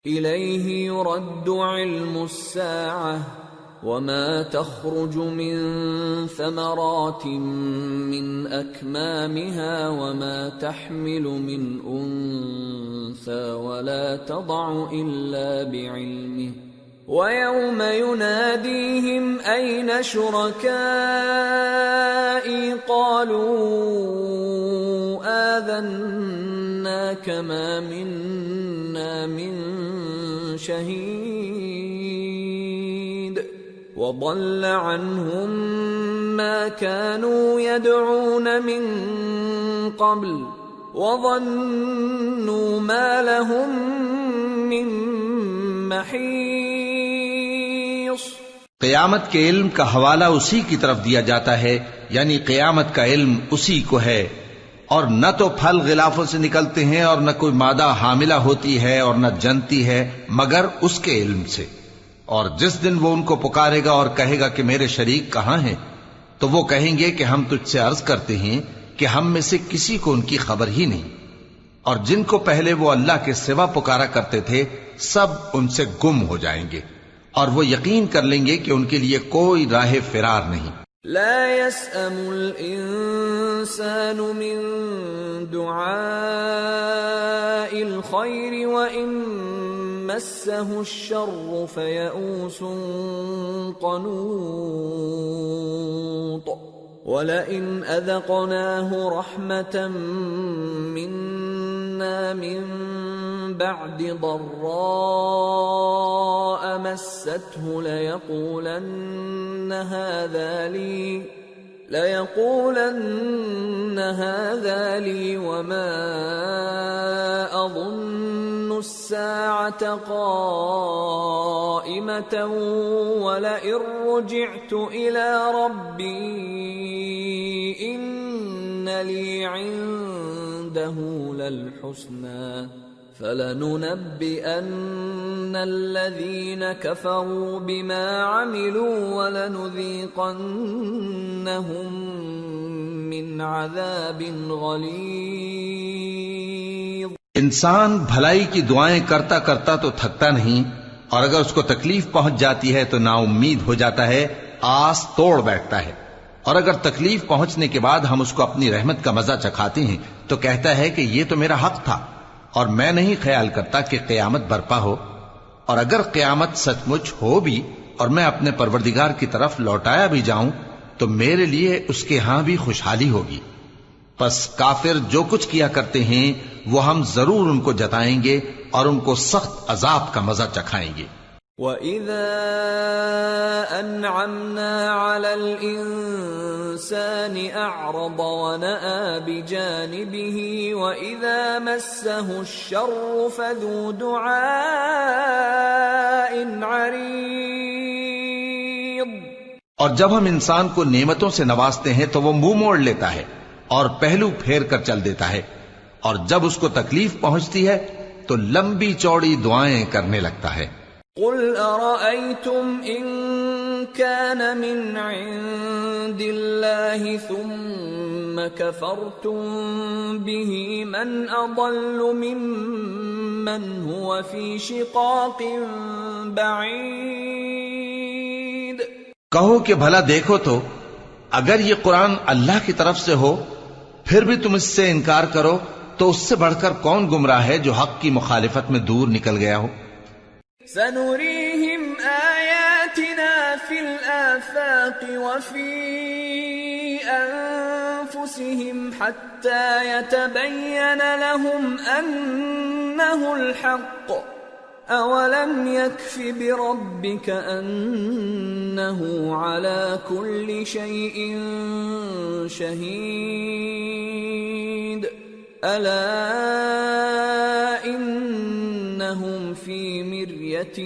إليه يرد علم الساعة وما تخرج من ثمرات من أكمامها وما تحمل من أنثى ولا تضع إلا بعلمه ويوم يناديهم أين شركائي قالوا آذناك ما منا من شهيد وضل عنهم ما كانوا يدعون من قبل وظنوا ما لهم من محيص۔ قیامت کے علم کا حوالہ اسی کی طرف دیا جاتا ہے، یعنی قیامت کا علم اسی کو ہے، اور نہ تو پھل غلافوں سے نکلتے ہیں اور نہ کوئی مادہ حاملہ ہوتی ہے اور نہ جنتی ہے مگر اس کے علم سے۔ اور جس دن وہ ان کو پکارے گا اور کہے گا کہ میرے شریک کہاں ہیں، تو وہ کہیں گے کہ ہم تجھ سے عرض کرتے ہیں کہ ہم میں سے کسی کو ان کی خبر ہی نہیں، اور جن کو پہلے وہ اللہ کے سوا پکارا کرتے تھے سب ان سے گم ہو جائیں گے، اور وہ یقین کر لیں گے کہ ان کے لیے کوئی راہ فرار نہیں۔ لا يسأم الإنسان من دعاء الخير وإن مسه الشر فيئوس قنوط ولئن أذقناه رحمة منا من بعد ضراء مسته ليقولن هذا لي وما أظن الساعة قائمة ولئن رجعت إلى ربي إن لي عنده للحسنى فلننبئن الذين كفروا بما عملوا ولنذيقنهم من عذاب غلیظ۔ انسان بھلائی کی دعائیں کرتا کرتا تو تھکتا نہیں، اور اگر اس کو تکلیف پہنچ جاتی ہے تو نا امید ہو جاتا ہے، آس توڑ بیٹھتا ہے، اور اگر تکلیف پہنچنے کے بعد ہم اس کو اپنی رحمت کا مزہ چکھاتے ہیں تو کہتا ہے کہ یہ تو میرا حق تھا اور میں نہیں خیال کرتا کہ قیامت برپا ہو، اور اگر قیامت سچ مچ ہو بھی اور میں اپنے پروردگار کی طرف لوٹایا بھی جاؤں تو میرے لیے اس کے ہاں بھی خوشحالی ہوگی۔ پس کافر جو کچھ کیا کرتے ہیں وہ ہم ضرور ان کو جتائیں گے اور ان کو سخت عذاب کا مزہ چکھائیں گے۔ وَإِذَا أَنْعَمْنَا عَلَى الْإِنسَانِ أَعْرَضَ وَنَأَى بِجَانِبِهِ وَإِذَا مَسَّهُ الشَّرُّ فَذُو دُعَاءٍ عَرِيضٍ۔ اور جب ہم انسان کو نعمتوں سے نوازتے ہیں تو وہ منہ موڑ لیتا ہے اور پہلو پھیر کر چل دیتا ہے، اور جب اس کو تکلیف پہنچتی ہے تو لمبی چوڑی دعائیں کرنے لگتا ہے۔ قل أرأيتم إن كان من عند الله ثم كفرتم به من أضل ممن هو في شقاق بعيد۔ کہو کہ بھلا دیکھو تو اگر یہ قرآن اللہ کی طرف سے ہو پھر بھی تم اس سے انکار کرو تو اس سے بڑھ کر کون گمراہ ہے جو حق کی مخالفت میں دور نکل گیا ہو۔ سنريهم آياتنا في الآفاق وفي أنفسهم حتى يتبين لهم أنه الحق أولم يكف بربك أنه على كل شيء شهيد ألا إنهم في مرية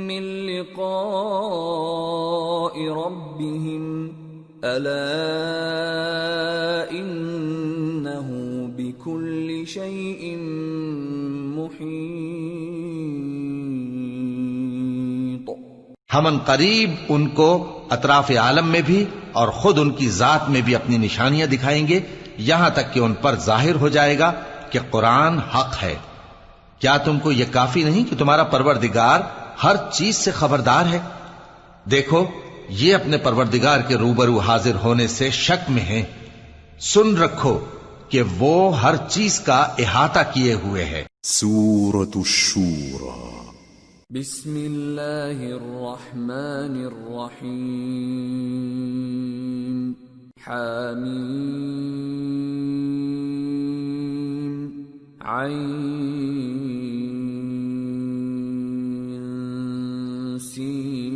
من لقاء ربهم ألا إنه بكل شيء محيط۔ ہم ان قریب ان کو اطراف عالم میں بھی اور خود ان کی ذات میں بھی اپنی نشانیاں دکھائیں گے، یہاں تک کہ ان پر ظاہر ہو جائے گا کہ قرآن حق ہے۔ کیا تم کو یہ کافی نہیں کہ تمہارا پروردگار ہر چیز سے خبردار ہے؟ دیکھو یہ اپنے پروردگار کے روبرو حاضر ہونے سے شک میں ہیں، سن رکھو کہ وہ ہر چیز کا احاطہ کیے ہوئے ہے۔ سورة الشورى بسم اللہ الرحمن الرحیم حامیم عین سین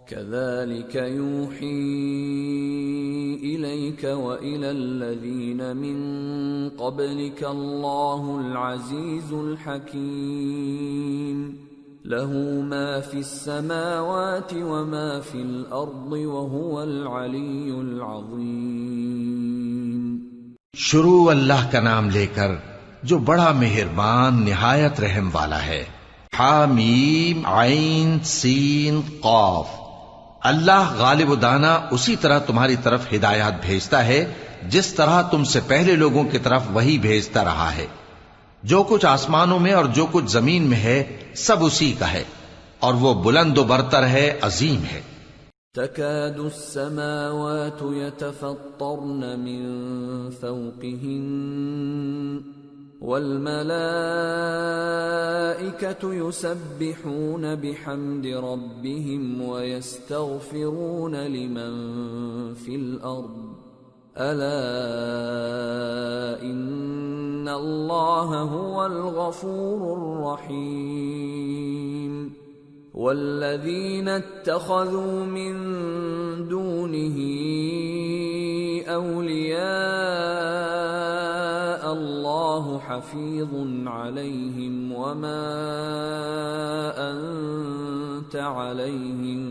كذلك يوحي إليك وإلى الذين من قبلك الله العزيز الحكيم له ما في السماوات وما في الأرض وهو العلي العظيم۔ شروع اللہ کا نام لے کر جو بڑا مہربان نہایت رحم والا ہے۔ حامیم عین سین قاف۔ اللہ غالب و دانا اسی طرح تمہاری طرف ہدایات بھیجتا ہے جس طرح تم سے پہلے لوگوں کی طرف وہی بھیجتا رہا ہے۔ جو کچھ آسمانوں میں اور جو کچھ زمین میں ہے سب اسی کا ہے، اور وہ بلند و برتر ہے، عظیم ہے۔ تكاد السماوات يتفطرن من فوقهن والملائكة يسبحون بحمد ربهم ويستغفرون لمن في الأرض ألا إن الله هو الغفور الرحيم والذين اتخذوا من دونه أولياء الله حفيظ عليهم وما أنت عليهم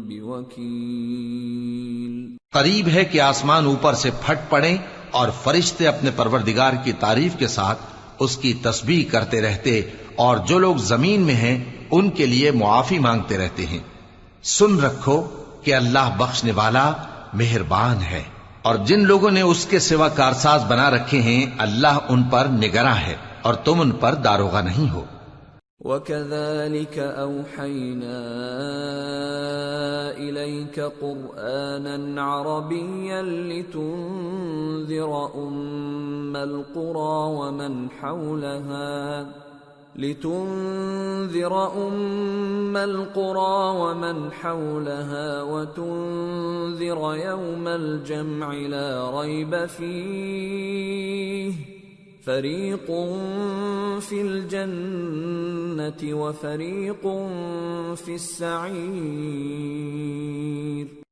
بوكيل۔ قریب ہے کہ آسمان اوپر سے پھٹ پڑیں اور فرشتے اپنے پروردگار کی تعریف کے ساتھ اس کی تسبیح کرتے رہتے، اور جو لوگ زمین میں ہیں ان کے لیے معافی مانگتے رہتے ہیں۔ سن رکھو کہ اللہ بخشنے والا مہربان ہے، اور جن لوگوں نے اس کے سوا کارساز بنا رکھے ہیں اللہ ان پر نگراں ہے اور تم ان پر داروغہ نہیں ہو۔ وَكَذَلِكَ أَوْحَيْنَا إِلَيْكَ قُرْآنًا عَرَبِيًّا لِتُنذِرَ أُمَّ الْقُرَى وَمَنْ حَوْلَهَا وَتُنذِرَ يَوْمَ الْجَمْعِ لَا رَيْبَ فِيهِ فَرِيقٌ فِي الْجَنَّةِ وَفَرِيقٌ فِي السَّعِيرِ۔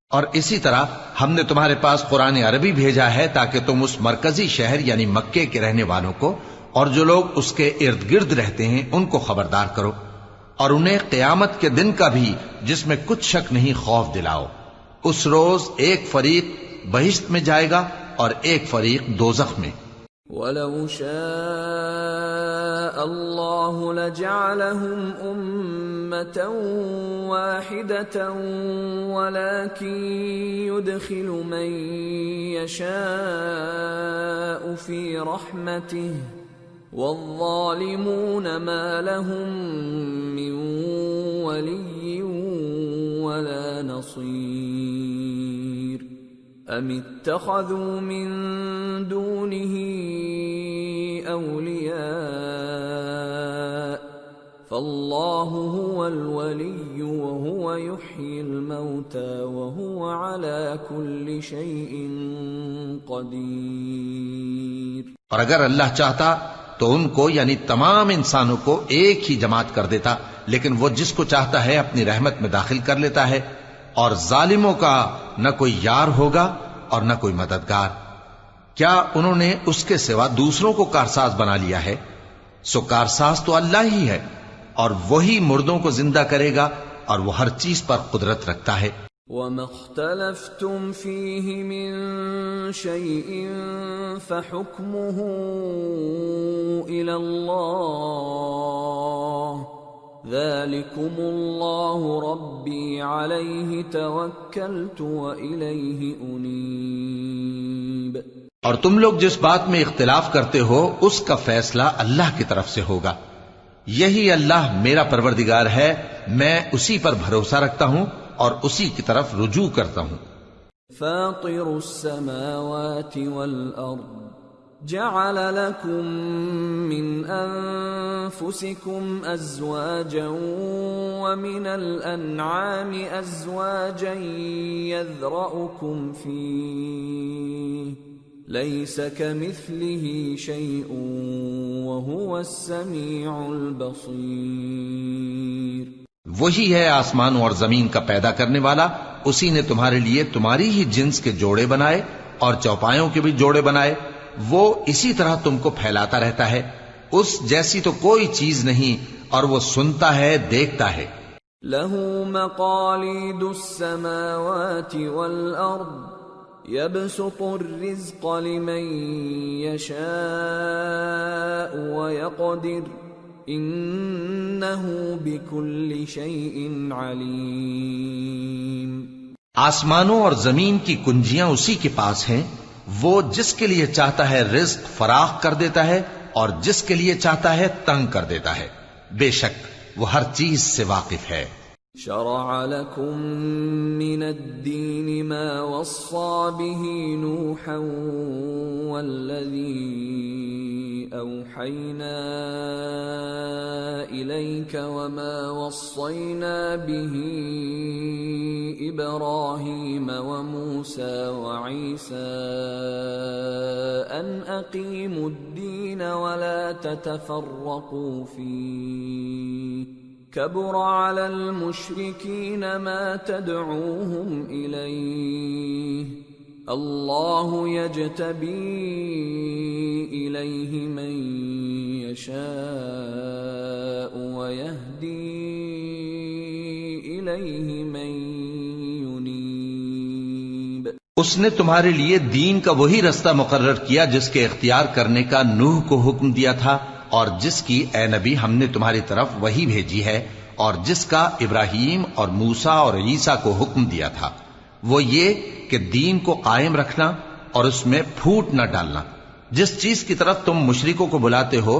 اور اسی طرح ہم نے تمہارے پاس قرآن عربی بھیجا ہے تاکہ تم اس مرکزی شہر یعنی مکے کے رہنے والوں کو اور جو لوگ اس کے ارد گرد رہتے ہیں ان کو خبردار کرو، اور انہیں قیامت کے دن کا بھی جس میں کچھ شک نہیں خوف دلاؤ۔ اس روز ایک فریق بہشت میں جائے گا اور ایک فریق دوزخ میں۔ وَلَوْ شَاءَ اللَّهُ لَجَعَلَهُمْ أُمَّةً وَاحِدَةً وَلَكِنْ يُدْخِلُ مَنْ يَشَاءُ فِي رَحْمَتِهِ وَالظَّالِمُونَ مَا لَهُم مِّن وَلِيٍّ وَلَا نَصِيرٍ أَمِ اتَّخَذُوا مِن دُونِهِ أَوْلِيَاءَ فَاللَّهُ هُوَ الْوَلِيُّ وَهُوَ يُحْيِي الْمَوْتَى وَهُوَ عَلَى كُلِّ شَيْءٍ قَدِيرٌ۔ اور اگر اللہ چاہتا تو ان کو یعنی تمام انسانوں کو ایک ہی جماعت کر دیتا، لیکن وہ جس کو چاہتا ہے اپنی رحمت میں داخل کر لیتا ہے، اور ظالموں کا نہ کوئی یار ہوگا اور نہ کوئی مددگار۔ کیا انہوں نے اس کے سوا دوسروں کو کارساز بنا لیا ہے؟ سو کارساز تو اللہ ہی ہے، اور وہی مردوں کو زندہ کرے گا، اور وہ ہر چیز پر قدرت رکھتا ہے۔ وَمَا اخْتَلَفْتُمْ فِيهِ مِنْ شَيْءٍ فَحُكْمُهُ إِلَى اللَّهِ ذلكم الله ربي عليه توكلت وإليه أنيب۔ اور تم لوگ جس بات میں اختلاف کرتے ہو اس کا فیصلہ اللہ کی طرف سے ہوگا۔ یہی اللہ میرا پروردگار ہے، میں اسی پر بھروسہ رکھتا ہوں اور اسی کی طرف رجوع کرتا ہوں۔ فاطر السماوات والأرض جعل لكم من أنفسكم أزواجا ومن الأنعام أزواجا يذرأكم فيه ليس كمثله شيء وهو السميع البصير۔ وہی ہے آسمانوں اور زمین کا پیدا کرنے والا، اسی نے تمہارے لیے تمہاری ہی جنس کے جوڑے بنائے اور چوپایوں کے بھی جوڑے بنائے، وہ اسی طرح تم کو پھیلاتا رہتا ہے، اس جیسی تو کوئی چیز نہیں، اور وہ سنتا ہے، دیکھتا ہے۔ لہ مقالید السماوات والارض يبسط الرزق لمن يشاء ويقدر انه بكل شيء عليم۔ آسمانوں اور زمین کی کنجیاں اسی کے پاس ہیں، وہ جس کے لیے چاہتا ہے رزق فراخ کر دیتا ہے اور جس کے لیے چاہتا ہے تنگ کر دیتا ہے، بے شک وہ ہر چیز سے واقف ہے۔ شرع لكم من الدين ما وصى به نوحا والذي أوحينا إليك وما وصينا به إبراهيم وموسى وعيسى أن أقيموا الدين ولا تتفرقوا فيه كبر على المشركين ما تدعوهم إليه الله يجتبي إليه من يشاء ويهدي إليه من ينيب۔ اس نے تمہارے لیے دین کا وہی رستہ مقرر کیا جس کے اختیار کرنے کا نوح کو حکم دیا تھا، اور جس کی اے نبی ہم نے تمہاری طرف وہی بھیجی ہے، اور جس کا ابراہیم اور موسیٰ اور عیسیٰ کو حکم دیا تھا، وہ یہ کہ دین کو قائم رکھنا اور اس میں پھوٹ نہ ڈالنا۔ جس چیز کی طرف تم مشرکوں کو بلاتے ہو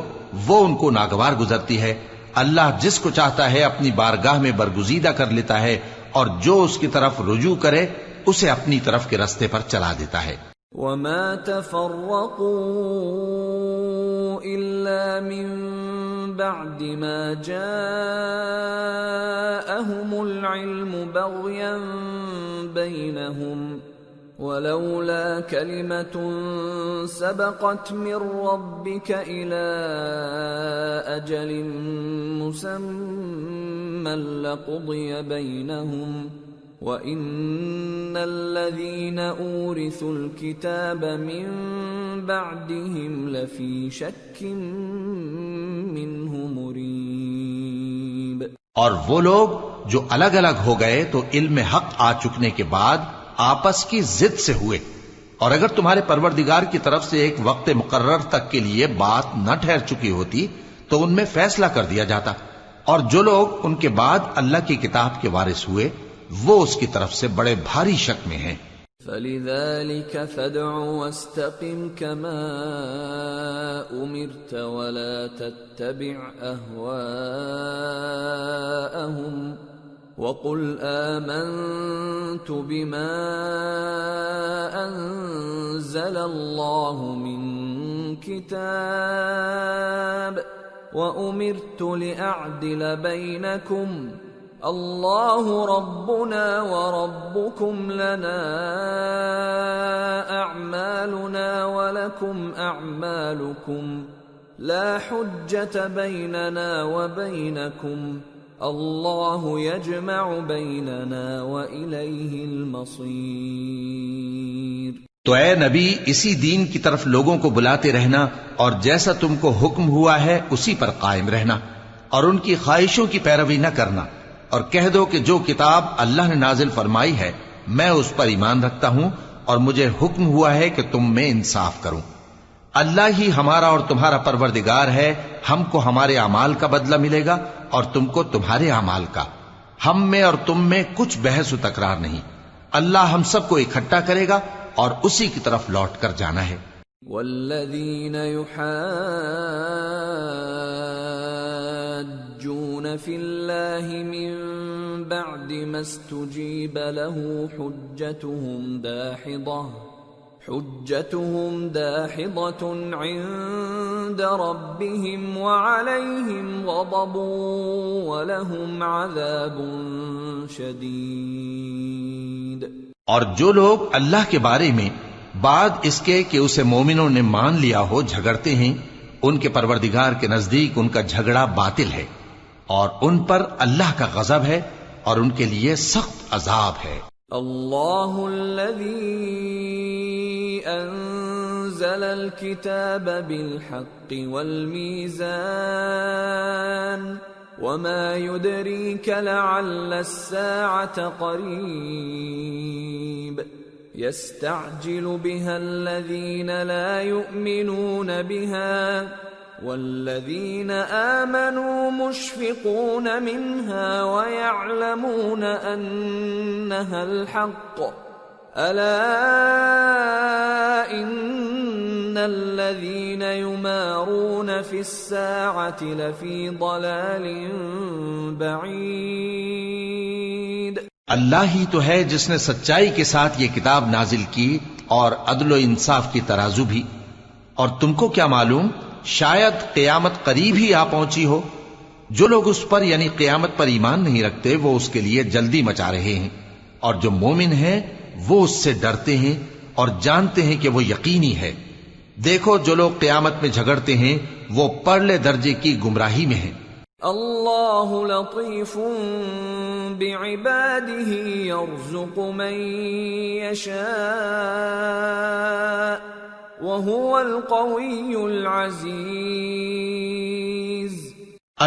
وہ ان کو ناگوار گزرتی ہے، اللہ جس کو چاہتا ہے اپنی بارگاہ میں برگزیدہ کر لیتا ہے، اور جو اس کی طرف رجوع کرے اسے اپنی طرف کے رستے پر چلا دیتا ہے۔ وما تفرقوا إلا من بعد ما جاءهم العلم بغيا بينهم ولولا كلمة سبقت من ربك إلى أجل مسمى لقضي بينهم وَإِنَّ الَّذِينَ أُورِثُوا الْكِتَابَ مِنْ بَعْدِهِمْ لَفِي شَكٍّ مِّنْهُ مُرِيبٍ۔ اور وہ لوگ جو الگ الگ ہو گئے تو علم حق آ چکنے کے بعد آپس کی ضد سے ہوئے، اور اگر تمہارے پروردگار کی طرف سے ایک وقت مقرر تک کے لیے بات نہ ٹھہر چکی ہوتی تو ان میں فیصلہ کر دیا جاتا، اور جو لوگ ان کے بعد اللہ کی کتاب کے وارث ہوئے وہ اس کی طرف سے بڑے بھاری شک میں ہیں۔ فَلِذَلِكَ فَادْعُ وَاسْتَقِمْ كَمَا أُمِرْتَ وَلَا تَتَّبِعْ أَهْوَاءَهُمْ وَقُلْ آمَنْتُ بِمَا أَنزَلَ اللَّهُ مِنْ كِتَابٍ وَأُمِرْتُ لِأَعْدِلَ بَيْنَكُمْ اللہ ربنا وربکم لنا اعمالنا ولکم اعمالکم لا حجة بیننا وبینکم اللہ یجمع بیننا والیہ المصیر۔ تو اے نبی اسی دین کی طرف لوگوں کو بلاتے رہنا، اور جیسا تم کو حکم ہوا ہے اسی پر قائم رہنا، اور ان کی خواہشوں کی پیروی نہ کرنا، اور کہہ دو کہ جو کتاب اللہ نے نازل فرمائی ہے میں اس پر ایمان رکھتا ہوں، اور مجھے حکم ہوا ہے کہ تم میں انصاف کروں۔ اللہ ہی ہمارا اور تمہارا پروردگار ہے، ہم کو ہمارے اعمال کا بدلہ ملے گا اور تم کو تمہارے اعمال کا۔ ہم میں اور تم میں کچھ بحث و تکرار نہیں، اللہ ہم سب کو اکٹھا کرے گا اور اسی کی طرف لوٹ کر جانا ہے۔ والذین یحاجون فی اللہ من بعد ما استجیب له حجتهم داحضة عند ربهم وعليهم غضب ولهم عذاب شدید۔ اور جو لوگ اللہ کے بارے میں بعد اس کے کہ اسے مومنوں نے مان لیا ہو جھگڑتے ہیں، ان کے پروردگار کے نزدیک ان کا جھگڑا باطل ہے اور ان پر اللہ کا غضب ہے اور ان کے لیے سخت عذاب ہے۔ اللہ الذی انزل الكتاب بالحق والمیزان وما يدريك لعل الساعة قريب يستعجل بها الذين لا يؤمنون بها والذين آمنوا مشفقون منها ويعلمون أنها الحق ألا إن الذين يمارون في الساعة لفي ضلال بعيد۔ اللہ ہی تو ہے جس نے سچائی کے ساتھ یہ کتاب نازل کی اور عدل و انصاف کی ترازو بھی، اور تم کو کیا معلوم شاید قیامت قریب ہی آ پہنچی ہو۔ جو لوگ اس پر یعنی قیامت پر ایمان نہیں رکھتے وہ اس کے لیے جلدی مچا رہے ہیں، اور جو مومن ہیں وہ اس سے ڈرتے ہیں اور جانتے ہیں کہ وہ یقینی ہے۔ دیکھو جو لوگ قیامت میں جھگڑتے ہیں وہ پرلے درجے کی گمراہی میں ہیں۔ اللہ لطیف بعباده يرزق من يشاء وهو القوی العزیز۔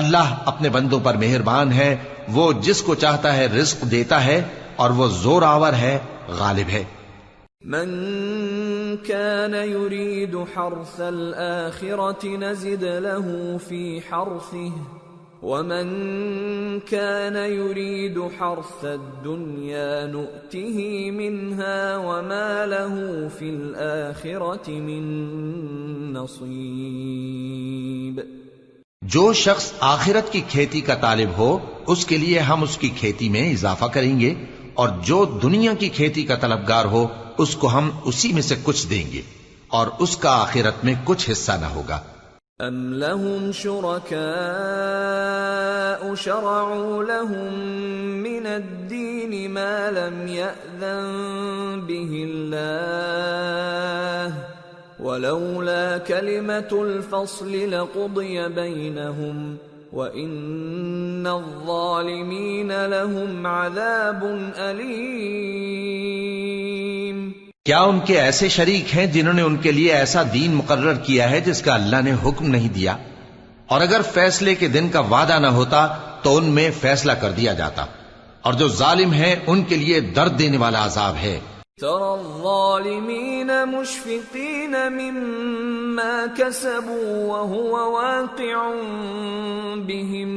اللہ اپنے بندوں پر مہربان ہے، وہ جس کو چاہتا ہے رزق دیتا ہے اور وہ زور آور ہے، غالب ہے۔ من كان يريد حرث الآخرة نزد له في حرثه ومن كان يريد حرث الدنيا نؤته منها وما له في الآخرة من نصيب۔ جو شخص آخرت کی کھیتی کا طالب ہو اس کے لیے ہم اس کی کھیتی میں اضافہ کریں گے، اور جو دنیا کی کھیتی کا طلبگار ہو اس کو ہم اسی میں سے کچھ دیں گے اور اس کا آخرت میں کچھ حصہ نہ ہوگا۔ ام لهم شركاء شرعوا لهم من الدين ما لم يأذن به الله ولولا كلمة الفصل لقضي بينهم وَإِنَّ الظَّالِمِينَ لَهُمْ عَذَابٌ أَلِيمٌ۔ کیا ان کے ایسے شریک ہیں جنہوں نے ان کے لیے ایسا دین مقرر کیا ہے جس کا اللہ نے حکم نہیں دیا؟ اور اگر فیصلے کے دن کا وعدہ نہ ہوتا تو ان میں فیصلہ کر دیا جاتا، اور جو ظالم ہیں ان کے لیے درد دینے والا عذاب ہے۔ ترى الظالمين مشفقين مما كسبوا وهو واقع بهم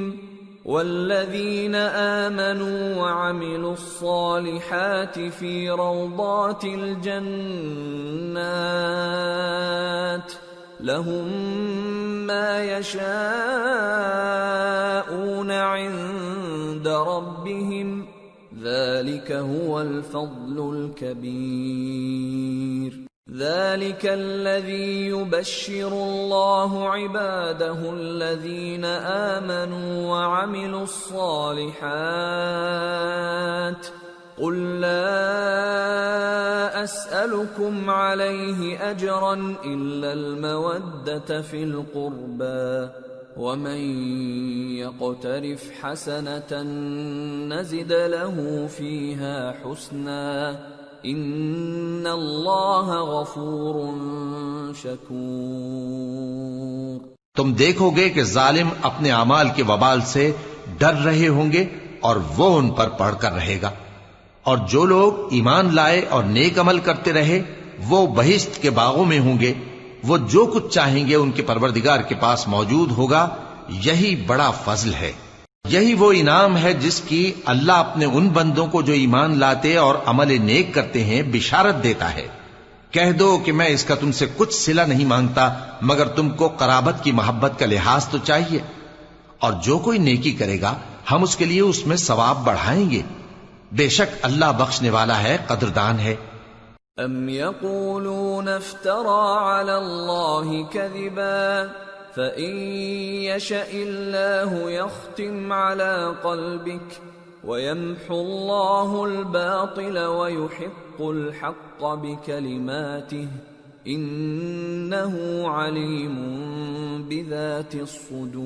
والذين آمنوا وعملوا الصالحات في روضات الجنات لهم ما يشاءون عند ربهم ذلك هو الفضل الكبير۔ ذلك الذي يبشر الله عباده الذين آمنوا وعملوا الصالحات قل لا أسألكم عليه أجرا إلا المودة في القربى ومن يقترف حسنة نزد له فيها حسنا ان اللہ غفور شکور۔ تم دیکھو گے کہ ظالم اپنے اعمال کے وبال سے ڈر رہے ہوں گے اور وہ ان پر پڑھ کر رہے گا، اور جو لوگ ایمان لائے اور نیک عمل کرتے رہے وہ بہشت کے باغوں میں ہوں گے، وہ جو کچھ چاہیں گے ان کے پروردگار کے پاس موجود ہوگا، یہی بڑا فضل ہے۔ یہی وہ انعام ہے جس کی اللہ اپنے ان بندوں کو جو ایمان لاتے اور عمل نیک کرتے ہیں بشارت دیتا ہے۔ کہہ دو کہ میں اس کا تم سے کچھ صلہ نہیں مانگتا مگر تم کو قرابت کی محبت کا لحاظ تو چاہیے، اور جو کوئی نیکی کرے گا ہم اس کے لیے اس میں ثواب بڑھائیں گے، بے شک اللہ بخشنے والا ہے، قدردان ہے۔ ام یقولون افترى على الله كذبا فإن يشأ الله يختم على قلبك ويمحو الله الباطل ويحق الحق بكلماته إنه عليم بذات الصدور۔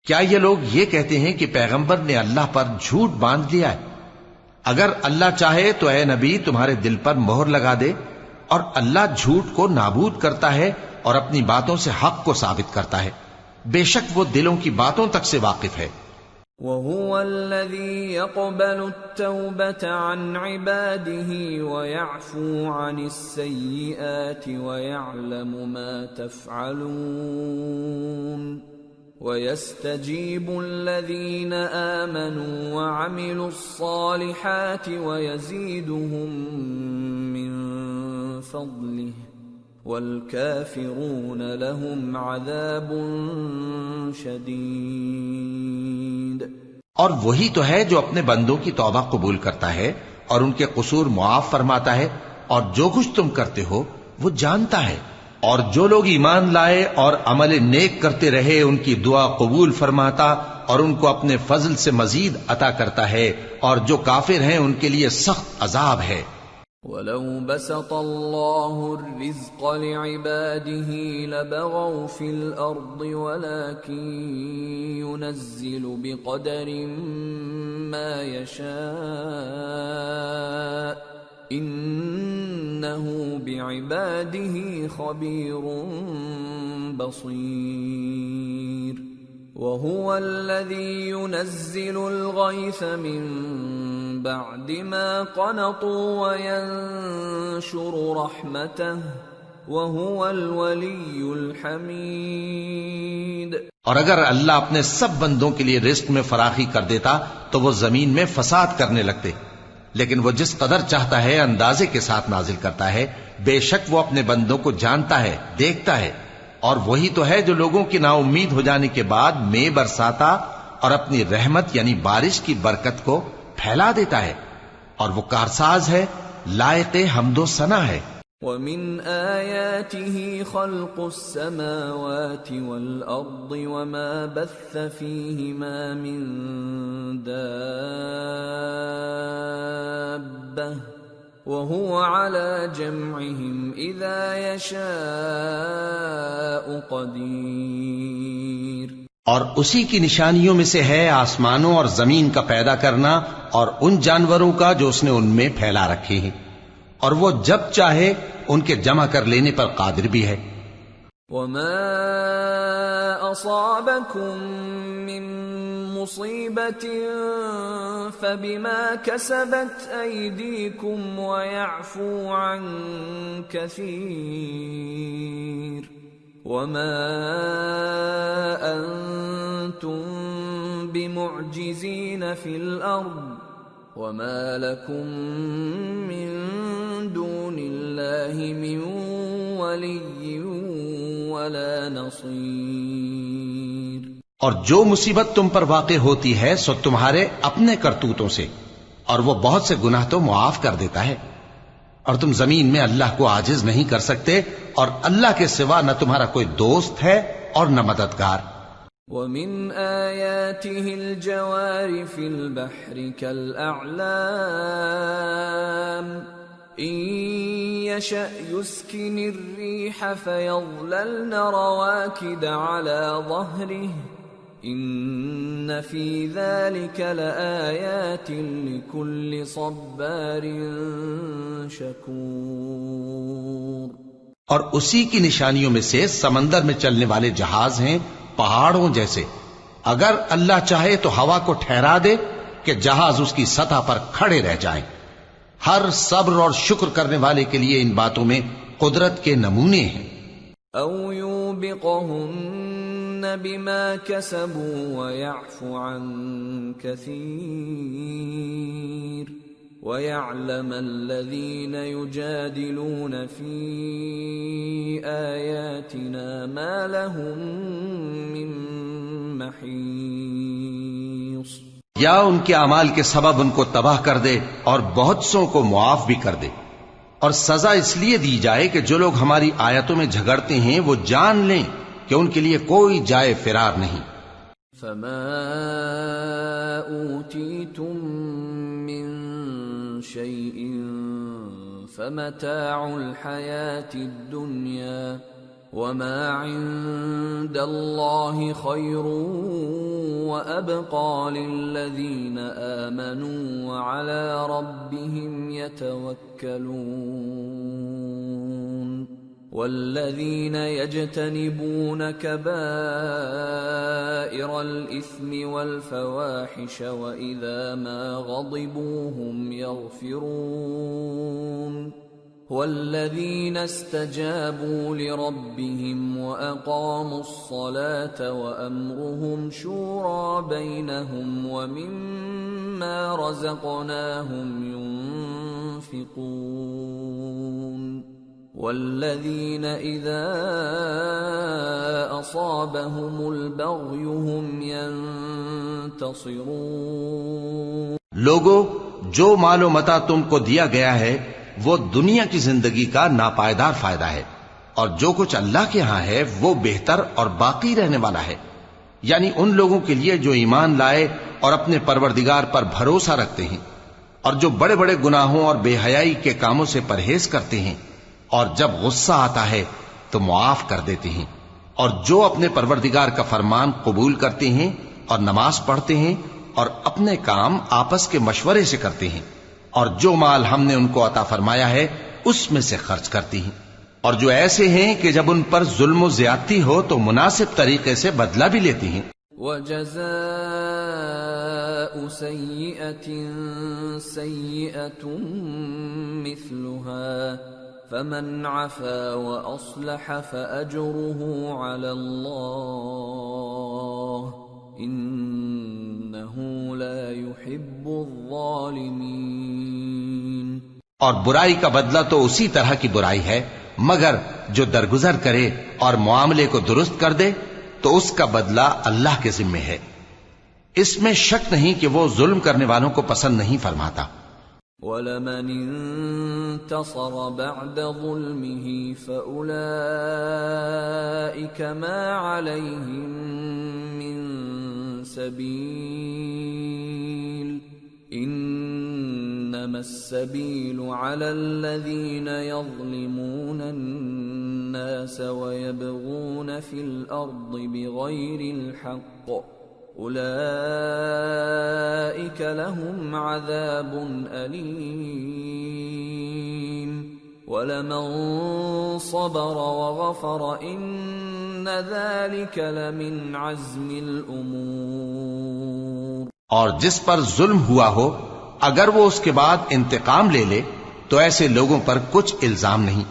کیا یہ لوگ یہ کہتے ہیں کہ پیغمبر نے اللہ پر جھوٹ باندھ لیا ہے؟ اگر اللہ چاہے تو اے نبی تمہارے دل پر مہر لگا دے، اور اللہ جھوٹ کو نابود کرتا ہے اور اپنی باتوں سے حق کو ثابت کرتا ہے، بے شک وہ دلوں کی باتوں تک سے واقف ہے۔ وَهُوَ الَّذِي يَقْبَلُ التَّوْبَةَ عَنْ عِبَادِهِ وَيَعْفُو عَنِ السَّيِّئَاتِ وَيَعْلَمُ مَا تَفْعَلُونَ وَيَسْتَجِيبُ الَّذِينَ آمَنُوا وَعَمِلُوا الصَّالِحَاتِ وَيَزِيدُهُم مِّن فَضْلِهِ وَالْكَافِرُونَ لَهُمْ عَذَابٌ شَدِيدٌ۔ اور وہی تو ہے جو اپنے بندوں کی توبہ قبول کرتا ہے اور ان کے قصور معاف فرماتا ہے، اور جو کچھ تم کرتے ہو وہ جانتا ہے، اور جو لوگ ایمان لائے اور عمل نیک کرتے رہے ان کی دعا قبول فرماتا اور ان کو اپنے فضل سے مزید عطا کرتا ہے، اور جو کافر ہیں ان کے لیے سخت عذاب ہے۔ وَلَوْ بَسَطَ اللَّهُ الرِّزْقَ لِعِبَادِهِ لَبَغَوْا فِي الْأَرْضِ وَلَكِنْ يُنَزِّلُ بِقَدَرٍ مَا يَشَاءُ إِنَّهُ بِعِبَادِهِ خَبِيرٌ بَصِيرٌ۔ وَهُوَ الَّذِي يُنَزِّلُ الْغَيْثَ مِن بَعْدِ مَا قَنَطُوا وَيَنشُرُ رَحْمَتَهُ وَهُوَ الْوَلِيُّ الْحَمِيدُ۔ اور اگر اللہ اپنے سب بندوں کے لیے رزق میں فراخی کر دیتا تو وہ زمین میں فساد کرنے لگتے، لیکن وہ جس قدر چاہتا ہے اندازے کے ساتھ نازل کرتا ہے، بے شک وہ اپنے بندوں کو جانتا ہے، دیکھتا ہے۔ اور وہی تو ہے جو لوگوں کی نا امید ہو جانے کے بعد مے برساتا اور اپنی رحمت یعنی بارش کی برکت کو پھیلا دیتا ہے، اور وہ کارساز ہے، لائق حمد و ثنا ہے۔ وَمِنْ آيَاتِهِ خَلْقُ السَّمَاوَاتِ وَالْأَرْضِ وَمَا بَثَّ فِيهِمَا مِن دَابَّةٍ وَهُوَ عَلَى جَمْعِهِمْ إِذَا يَشَاءُ قَدِيرٌ۔ اور اسی کی نشانیوں میں سے ہے آسمانوں اور زمین کا پیدا کرنا اور ان جانوروں کا جو اس نے ان میں پھیلا رکھے ہیں، اور وہ جب چاہے ان کے جمع کر لینے پر قادر بھی ہے۔ وَمَا أَصَابَكُم مِّن مُّصِيبَةٍ فَبِمَا كَسَبَتْ أَيْدِيكُمْ وَيَعْفُو عَن كَثِيرٍ وَمَا أَنتُم بِمُعْجِزِينَ فِي الْأَرْضِ وَمَا لَكُم مِّن دُونِ اللَّهِ مِن وَلِيٍّ وَلَا نَصِيرٍ۔ اور جو مصیبت تم پر واقع ہوتی ہے سو تمہارے اپنے کرتوتوں سے، اور وہ بہت سے گناہ تو معاف کر دیتا ہے، اور تم زمین میں اللہ کو عاجز نہیں کر سکتے، اور اللہ کے سوا نہ تمہارا کوئی دوست ہے اور نہ مددگار۔ وَمِنْ آيَاتِهِ الْجَوَارِ فِي الْبَحْرِ كَالْأَعْلَامِ إِنْ يَشَأْ يُسْكِنِ الرِّيحَ فَيَظْلَلْنَ رَوَاكِدَ عَلَى ظَهْرِهِ إِنَّ فِي ذَلِكَ لَآيَاتٍ لِكُلِّ صَبَّارٍ شَكُورٍ۔ اور اسی کی نشانیوں میں سے سمندر میں چلنے والے جہاز ہیں پہاڑوں جیسے، اگر اللہ چاہے تو ہوا کو ٹھہرا دے کہ جہاز اس کی سطح پر کھڑے رہ جائیں۔ ہر صبر اور شکر کرنے والے کے لیے ان باتوں میں قدرت کے نمونے ہیں. او یوبقہن بما کسبوا ویعفو عن کثیر وَيَعْلَمَ الَّذِينَ يُجَادِلُونَ فِي آيَاتِنَا مَا لَهُم مِّن مَّحِيصٍ. یا ان کے اعمال کے سبب ان کو تباہ کر دے اور بہت سوں کو معاف بھی کر دے. اور سزا اس لیے دی جائے کہ جو لوگ ہماری آیتوں میں جھگڑتے ہیں وہ جان لیں کہ ان کے لیے کوئی جائے فرار نہیں. فَمَا أُوتِيتُم مِّن شيء فمتاع الحياة الدنيا وما عند الله خير وأبقى للذين آمنوا وعلى ربهم يتوكلون. والذين يجتنبون كبائر الإثم والفواحش وإذا ما غضبوا هم يغفرون. والذين استجابوا لربهم وأقاموا الصلاة وأمرهم شورى بينهم ومما رزقناهم ينفقون. والذين إذا أصابهم البغي هم ينتصرون. لوگو، جو مال و متاع تم کو دیا گیا ہے وہ دنیا کی زندگی کا ناپائیدار فائدہ ہے، اور جو کچھ اللہ کے ہاں ہے وہ بہتر اور باقی رہنے والا ہے. یعنی ان لوگوں کے لیے جو ایمان لائے اور اپنے پروردگار پر بھروسہ رکھتے ہیں، اور جو بڑے بڑے گناہوں اور بے حیائی کے کاموں سے پرہیز کرتے ہیں، اور جب غصہ آتا ہے تو معاف کر دیتے ہیں، اور جو اپنے پروردگار کا فرمان قبول کرتے ہیں اور نماز پڑھتے ہیں اور اپنے کام آپس کے مشورے سے کرتے ہیں، اور جو مال ہم نے ان کو عطا فرمایا ہے اس میں سے خرچ کرتی ہیں، اور جو ایسے ہیں کہ جب ان پر ظلم و زیادتی ہو تو مناسب طریقے سے بدلہ بھی لیتی ہیں. وَجَزَاءُ سَيِّئَةٍ سَيِّئَةٌ مِثْلُهَا فَمَنْ عَفَا وَأَصْلَحَ فَأَجْرُهُ عَلَى اللَّهِ إِنَّهُ لَا يُحِبُّ الظَّالِمِينَ. اور برائی کا بدلہ تو اسی طرح کی برائی ہے، مگر جو درگزر کرے اور معاملے کو درست کر دے تو اس کا بدلہ اللہ کے ذمے ہے. اس میں شک نہیں کہ وہ ظلم کرنے والوں کو پسند نہیں فرماتا. وَلَمَنِ انتصر بعد ظلمه فأولئك ما عليهم من سبيل إنما السبيل على الذين يظلمون الناس ويبغون في الأرض بغير الحق أولئك لهم عذاب أليم وَلَمَن صَبَرَ وَغَفَرَ إِنَّ ذَلِكَ لَمِنْ عَزْمِ الْأُمُورِ. اور جس پر ظلم ہوا ہو اگر وہ اس کے بعد انتقام لے لے تو ایسے لوگوں پر کچھ الزام نہیں.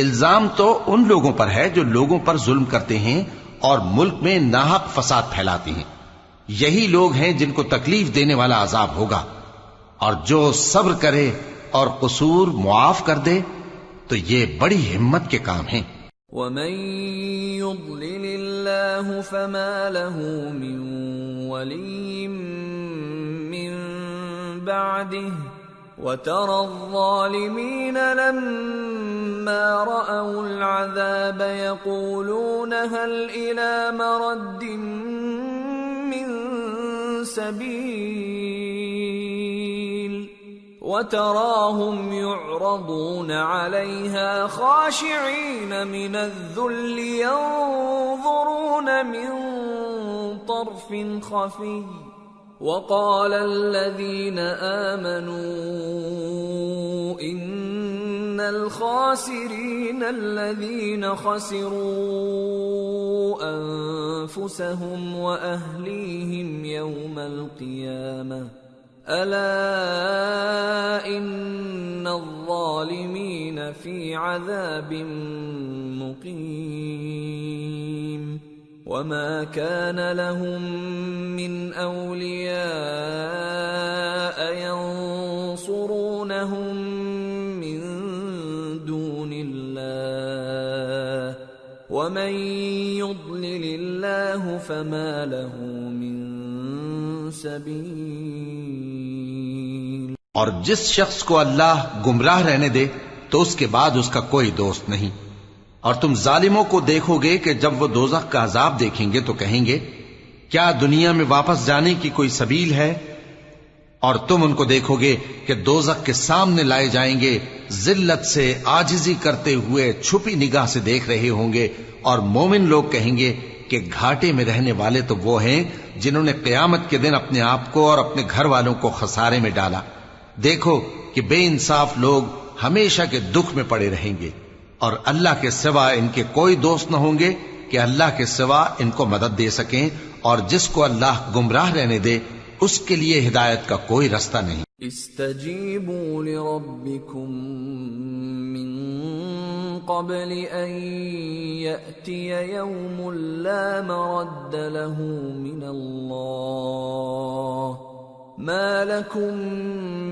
الزام تو ان لوگوں پر ہے جو لوگوں پر ظلم کرتے ہیں اور ملک میں ناحق فساد پھیلاتے ہیں. یہی لوگ ہیں جن کو تکلیف دینے والا عذاب ہوگا. اور جو صبر کرے اور قصور معاف کر دے تو یہ بڑی ہمت کے کام ہیں. وَمَن يُضْلِلِ اللَّهُ فَمَا لَهُ مِن وَلِيٍّ مِّن بَعْدِهِ وَتَرَى الظَّالِمِينَ لَمَّا رَأَوُا الْعَذَابَ يَقُولُونَ هَلْ إِلَى مَرَدٍّ مِّن سَبِيلٍ وَتَرَاهُمْ يُعْرَضُونَ عَلَيْهَا خَاشِعِينَ مِنَ الذُّلِّ يَنظُرُونَ مِن طَرْفٍ خَفِيٍّ وَقَالَ الَّذِينَ آمَنُوا إِنَّ الْخَاسِرِينَ الَّذِينَ خَسِرُوا أَنفُسَهُمْ وَأَهْلِيهِمْ يَوْمَ الْقِيَامَةِ ألا إن الظالمين في عذاب مقيم وما كان لهم من أولياء ينصرونهم من دون الله ومن يضلل الله فما له من سبیل۔ اور جس شخص کو اللہ گمراہ رہنے دے تو اس کے بعد اس کا کوئی دوست نہیں۔ اور تم ظالموں کو دیکھو گے کہ جب وہ دوزخ کا عذاب دیکھیں گے تو کہیں گے کیا دنیا میں واپس جانے کی کوئی سبیل ہے؟ اور تم ان کو دیکھو گے کہ دوزخ کے سامنے لائے جائیں گے، ذلت سے عاجزی کرتے ہوئے چھپی نگاہ سے دیکھ رہے ہوں گے، اور مومن لوگ کہیں گے کہ گھاٹے میں رہنے والے تو وہ ہیں جنہوں نے قیامت کے دن اپنے آپ کو اور اپنے گھر والوں کو خسارے میں ڈالا۔ دیکھو کہ بے انصاف لوگ ہمیشہ کے دکھ میں پڑے رہیں گے، اور اللہ کے سوا ان کے کوئی دوست نہ ہوں گے کہ اللہ کے سوا ان کو مدد دے سکیں، اور جس کو اللہ گمراہ رہنے دے اس کے لیے ہدایت کا کوئی رستہ نہیں۔ استجیبوا لربکم من قبل ان یأتی یوم لا مرد له من اللہ ما لکم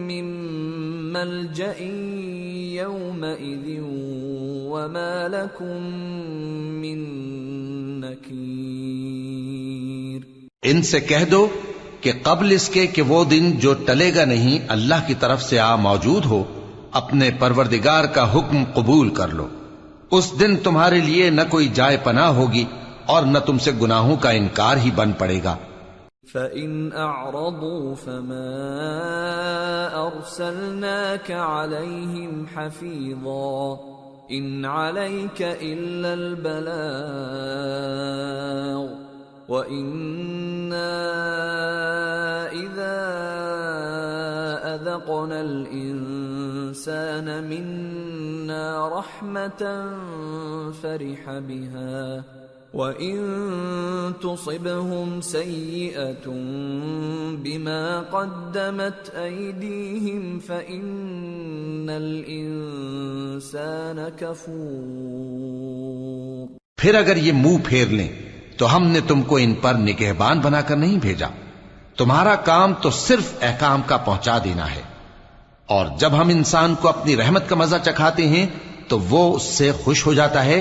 من ملجأ یومئذ وما لکم من نکیر۔ ان سے کہہ دو کہ قبل اس کے کہ وہ دن جو ٹلے گا نہیں اللہ کی طرف سے موجود ہو، اپنے پروردگار کا حکم قبول کر لو۔ اس دن تمہارے لیے نہ کوئی جائے پناہ ہوگی اور نہ تم سے گناہوں کا انکار ہی بن پڑے گا۔ فَإِنْ أَعْرَضُوا فَمَا أَرْسَلْنَاكَ عَلَيْهِمْ حَفِيظًا إِنْ عَلَيْكَ إِلَّا الْبَلَاغُ وَإِنَّا إِذَا أَذَقْنَا الْإِنسَانَ مِنَّا رَحْمَةً فَرِحَ بِهَا وَإِن تُصِبْهُمْ سَيِّئَةٌ بِمَا قَدَّمَتْ أَيْدِيهِمْ فَإِنَّ الْإِنسَانَ كَفُورٌ۔ پھر اگر یہ منہ پھیر لیں تو ہم نے تم کو ان پر نگہبان بنا کر نہیں بھیجا، تمہارا کام تو صرف احکام کا پہنچا دینا ہے، اور جب ہم انسان کو اپنی رحمت کا مزہ چکھاتے ہیں تو وہ اس سے خوش ہو جاتا ہے،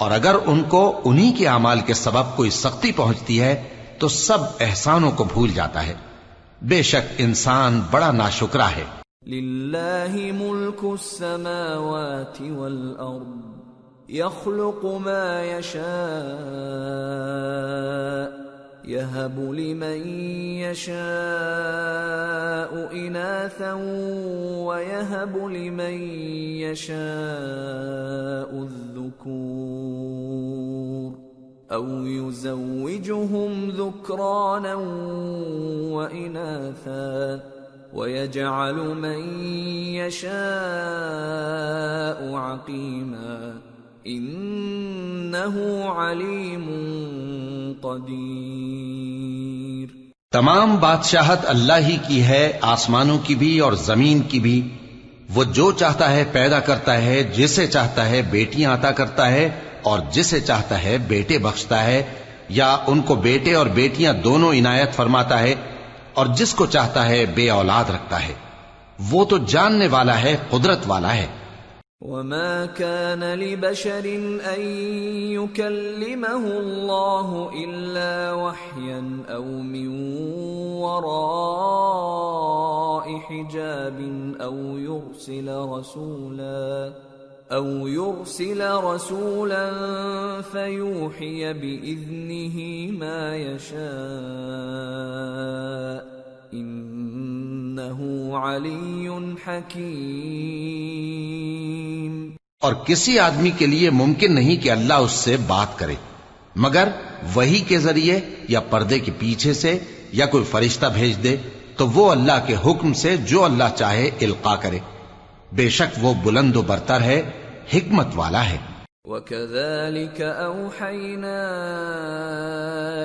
اور اگر ان کو انہی کے اعمال کے سبب کوئی سختی پہنچتی ہے تو سب احسانوں کو بھول جاتا ہے۔ بے شک انسان بڑا ناشکرا ہے۔ للہ ملک السماوات والارض يخلق ما يشاء يهب لمن يشاء إناثا ويهب لمن يشاء الذكور أو يزوجهم ذكرانا وإناثا ويجعل من يشاء عقيما انہ علیم قدیر۔ تمام بادشاہت اللہ ہی کی ہے، آسمانوں کی بھی اور زمین کی بھی۔ وہ جو چاہتا ہے پیدا کرتا ہے، جسے چاہتا ہے بیٹیاں عطا کرتا ہے اور جسے چاہتا ہے بیٹے بخشتا ہے، یا ان کو بیٹے اور بیٹیاں دونوں عنایت فرماتا ہے، اور جس کو چاہتا ہے بے اولاد رکھتا ہے۔ وہ تو جاننے والا ہے، قدرت والا ہے۔ وما كان لبشر أن يكلمه الله إلا وحيا أو من وراء حجاب أو يرسل رسولا فيوحي بإذنه ما يشاء إنه علي حكيم۔ اور کسی آدمی کے لیے ممکن نہیں کہ اللہ اس سے بات کرے مگر وحی کے ذریعے یا پردے کے پیچھے سے، یا کوئی فرشتہ بھیج دے تو وہ اللہ کے حکم سے جو اللہ چاہے القا کرے۔ بے شک وہ بلند و برتر ہے، حکمت والا ہے۔ وَكَذَلِكَ أَوْحَيْنَا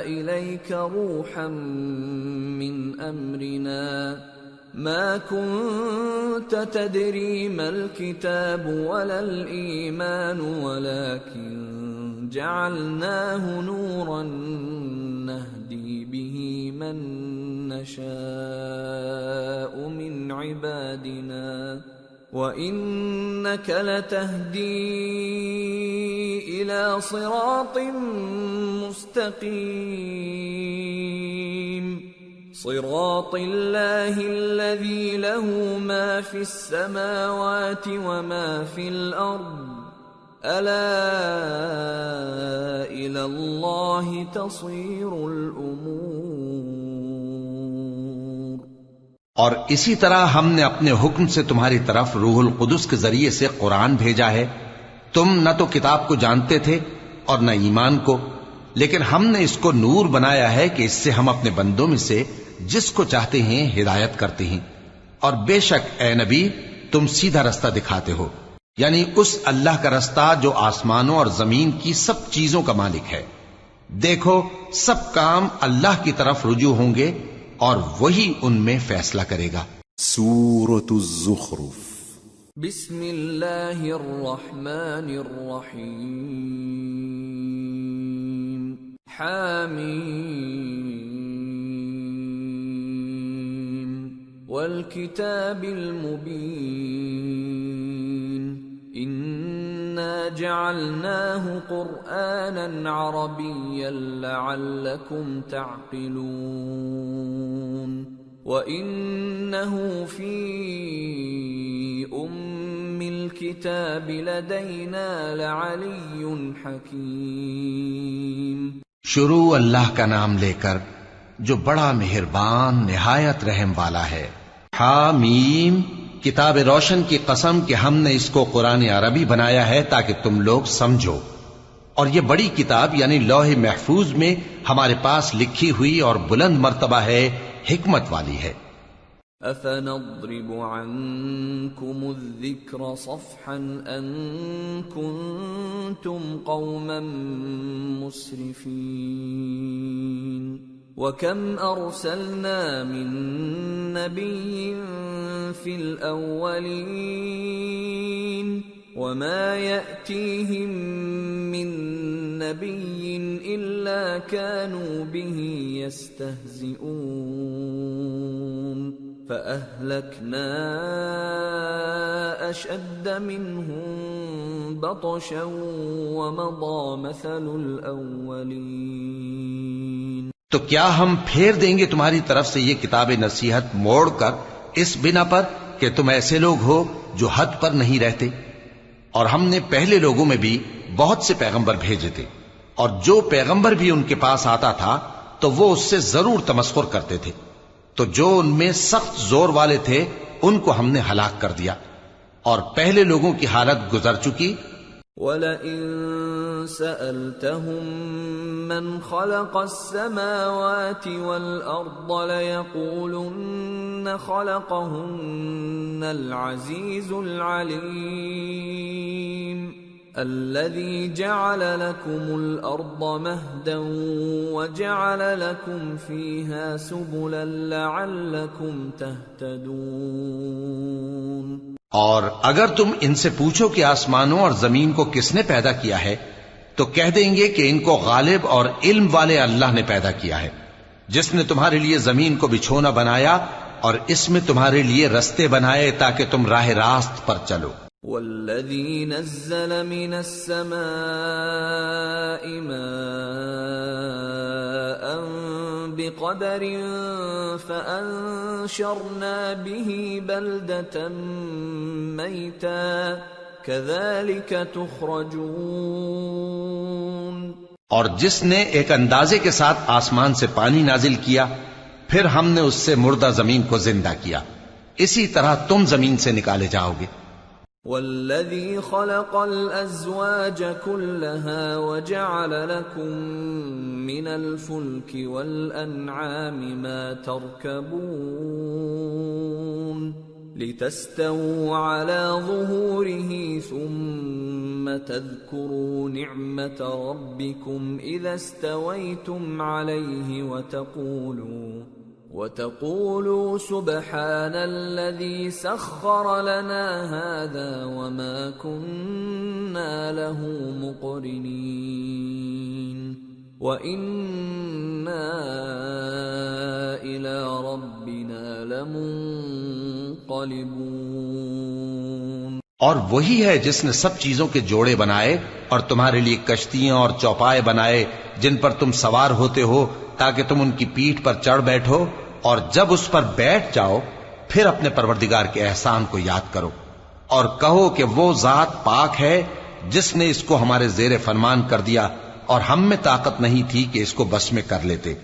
إِلَيْكَ رُوحًا مِّنْ أَمْرِنَا ما كنت تدري ما الكتاب ولا الإيمان ولكن جعلناه نورا نهدي به من نشاء من عبادنا وإنك لتهدي إلى صراط مستقيم صراط الله الذي له ما في السماوات وما في الأرض ألا إلى الله تصير الأمور. اور اسی طرح ہم نے اپنے حکم سے تمہاری طرف روح القدس کے ذریعے سے قرآن بھیجا ہے. تم نہ تو کتاب کو جانتے تھے اور نہ ایمان کو، لیکن ہم نے اس کو نور بنایا ہے کہ اس سے ہم اپنے بندوں میں سے جس کو چاہتے ہیں ہدایت کرتے ہیں. اور بے شک اے نبی تم سیدھا رستہ دکھاتے ہو، یعنی اس اللہ کا رستہ جو آسمانوں اور زمین کی سب چیزوں کا مالک ہے. دیکھو سب کام اللہ کی طرف رجوع ہوں گے اور وہی ان میں فیصلہ کرے گا. سورة الزخرف. بسم اللہ الرحمن الرحیم. حامیم والکتاب المبین انا جعلناه قرآنا عربیا لعلکم تعقلون وَإِنَّهُ فِي أُمِّ الْكِتَابِ لَدَيْنَا لَعَلِيٌّ حَكِيمٌ. شروع اللہ کا نام لے کر جو بڑا مہربان نہایت رحم والا ہے. حامیم کتاب روشن کی قسم کہ ہم نے اس کو قرآن عربی بنایا ہے تاکہ تم لوگ سمجھو. اور یہ بڑی کتاب یعنی لوح محفوظ میں ہمارے پاس لکھی ہوئی اور بلند مرتبہ ہے، حکمت والی ہے. أَفَنَضْرِبُ عَنْكُمُ الذِّكْرَ صَفْحًا أَن كُنْتُمْ قَوْمًا مُسْرِفِينَ. وَكَمْ أَرْسَلْنَا مِن نَّبِيٍّ فِي الْأَوَّلِينَ وَمَا يَأْتِيهِم مِّن نَّبِيٍّ إِلَّا كَانُوا بِهِ يَسْتَهْزِئُونَ فَأَهْلَكْنَا أَشَدَّ مِنْهُم بَطْشًا وَمَضَىٰ مَثَلُ الْأَوَّلِينَ. تو کیا ہم پھیر دیں گے تمہاری طرف سے یہ کتاب نصیحت موڑ کر اس بنا پر کہ تم ایسے لوگ ہو جو حد پر نہیں رہتے؟ اور ہم نے پہلے لوگوں میں بھی بہت سے پیغمبر بھیجے تھے، اور جو پیغمبر بھی ان کے پاس آتا تھا تو وہ اس سے ضرور تمسخر کرتے تھے. تو جو ان میں سخت زور والے تھے ان کو ہم نے ہلاک کر دیا، اور پہلے لوگوں کی حالت گزر چکی. وَلَئِن سَأَلْتَهُم مَّنْ خَلَقَ السَّمَاوَاتِ وَالْأَرْضَ لَيَقُولُنَّ خَلَقَهُنَّ الْعَزِيزُ الْعَلِيمُ الَّذِي جَعَلَ لَكُمُ الْأَرْضَ مَهْدًا وَجَعَلَ لَكُمْ فِيهَا سُبُلًا لَعَلَّكُمْ تَهْتَدُونَ. اور اگر تم ان سے پوچھو کہ آسمانوں اور زمین کو کس نے پیدا کیا ہے تو کہہ دیں گے کہ ان کو غالب اور علم والے اللہ نے پیدا کیا ہے، جس نے تمہارے لیے زمین کو بچھونا بنایا اور اس میں تمہارے لیے رستے بنائے تاکہ تم راہ راست پر چلو. والذی نزل من السماء ماء بقدر فأنشرنا به بلدة میتا كذلك تخرجون. اور جس نے ایک اندازے کے ساتھ آسمان سے پانی نازل کیا پھر ہم نے اس سے مردہ زمین کو زندہ کیا، اسی طرح تم زمین سے نکالے جاؤ گے. والذی خلق الازواج كلها وجعل لكم من الفلك والانعام ما تركبون لتستووا على ظهوره ثم تذكروا نعمة ربكم إذا استويتم عليه وَتَقُولُوا سُبْحَانَ الَّذِي سَخَّرَ لَنَا هَذَا وَمَا كُنَّا لَهُ مُقْرِنِينَ وَإِنَّا إِلَى رَبِّنَا لَمُنقَلِبُونَ۔ اور وہی ہے جس نے سب چیزوں کے جوڑے بنائے اور تمہارے لیے کشتیاں اور چوپائے بنائے جن پر تم سوار ہوتے ہو تاکہ تم ان کی پیٹھ پر چڑھ بیٹھو، اور جب اس پر بیٹھ جاؤ پھر اپنے پروردگار کے احسان کو یاد کرو اور کہو کہ وہ ذات پاک ہے جس نے اس کو ہمارے زیر فرمان کر دیا اور ہم میں طاقت نہیں تھی کہ اس کو بس میں کر لیتے،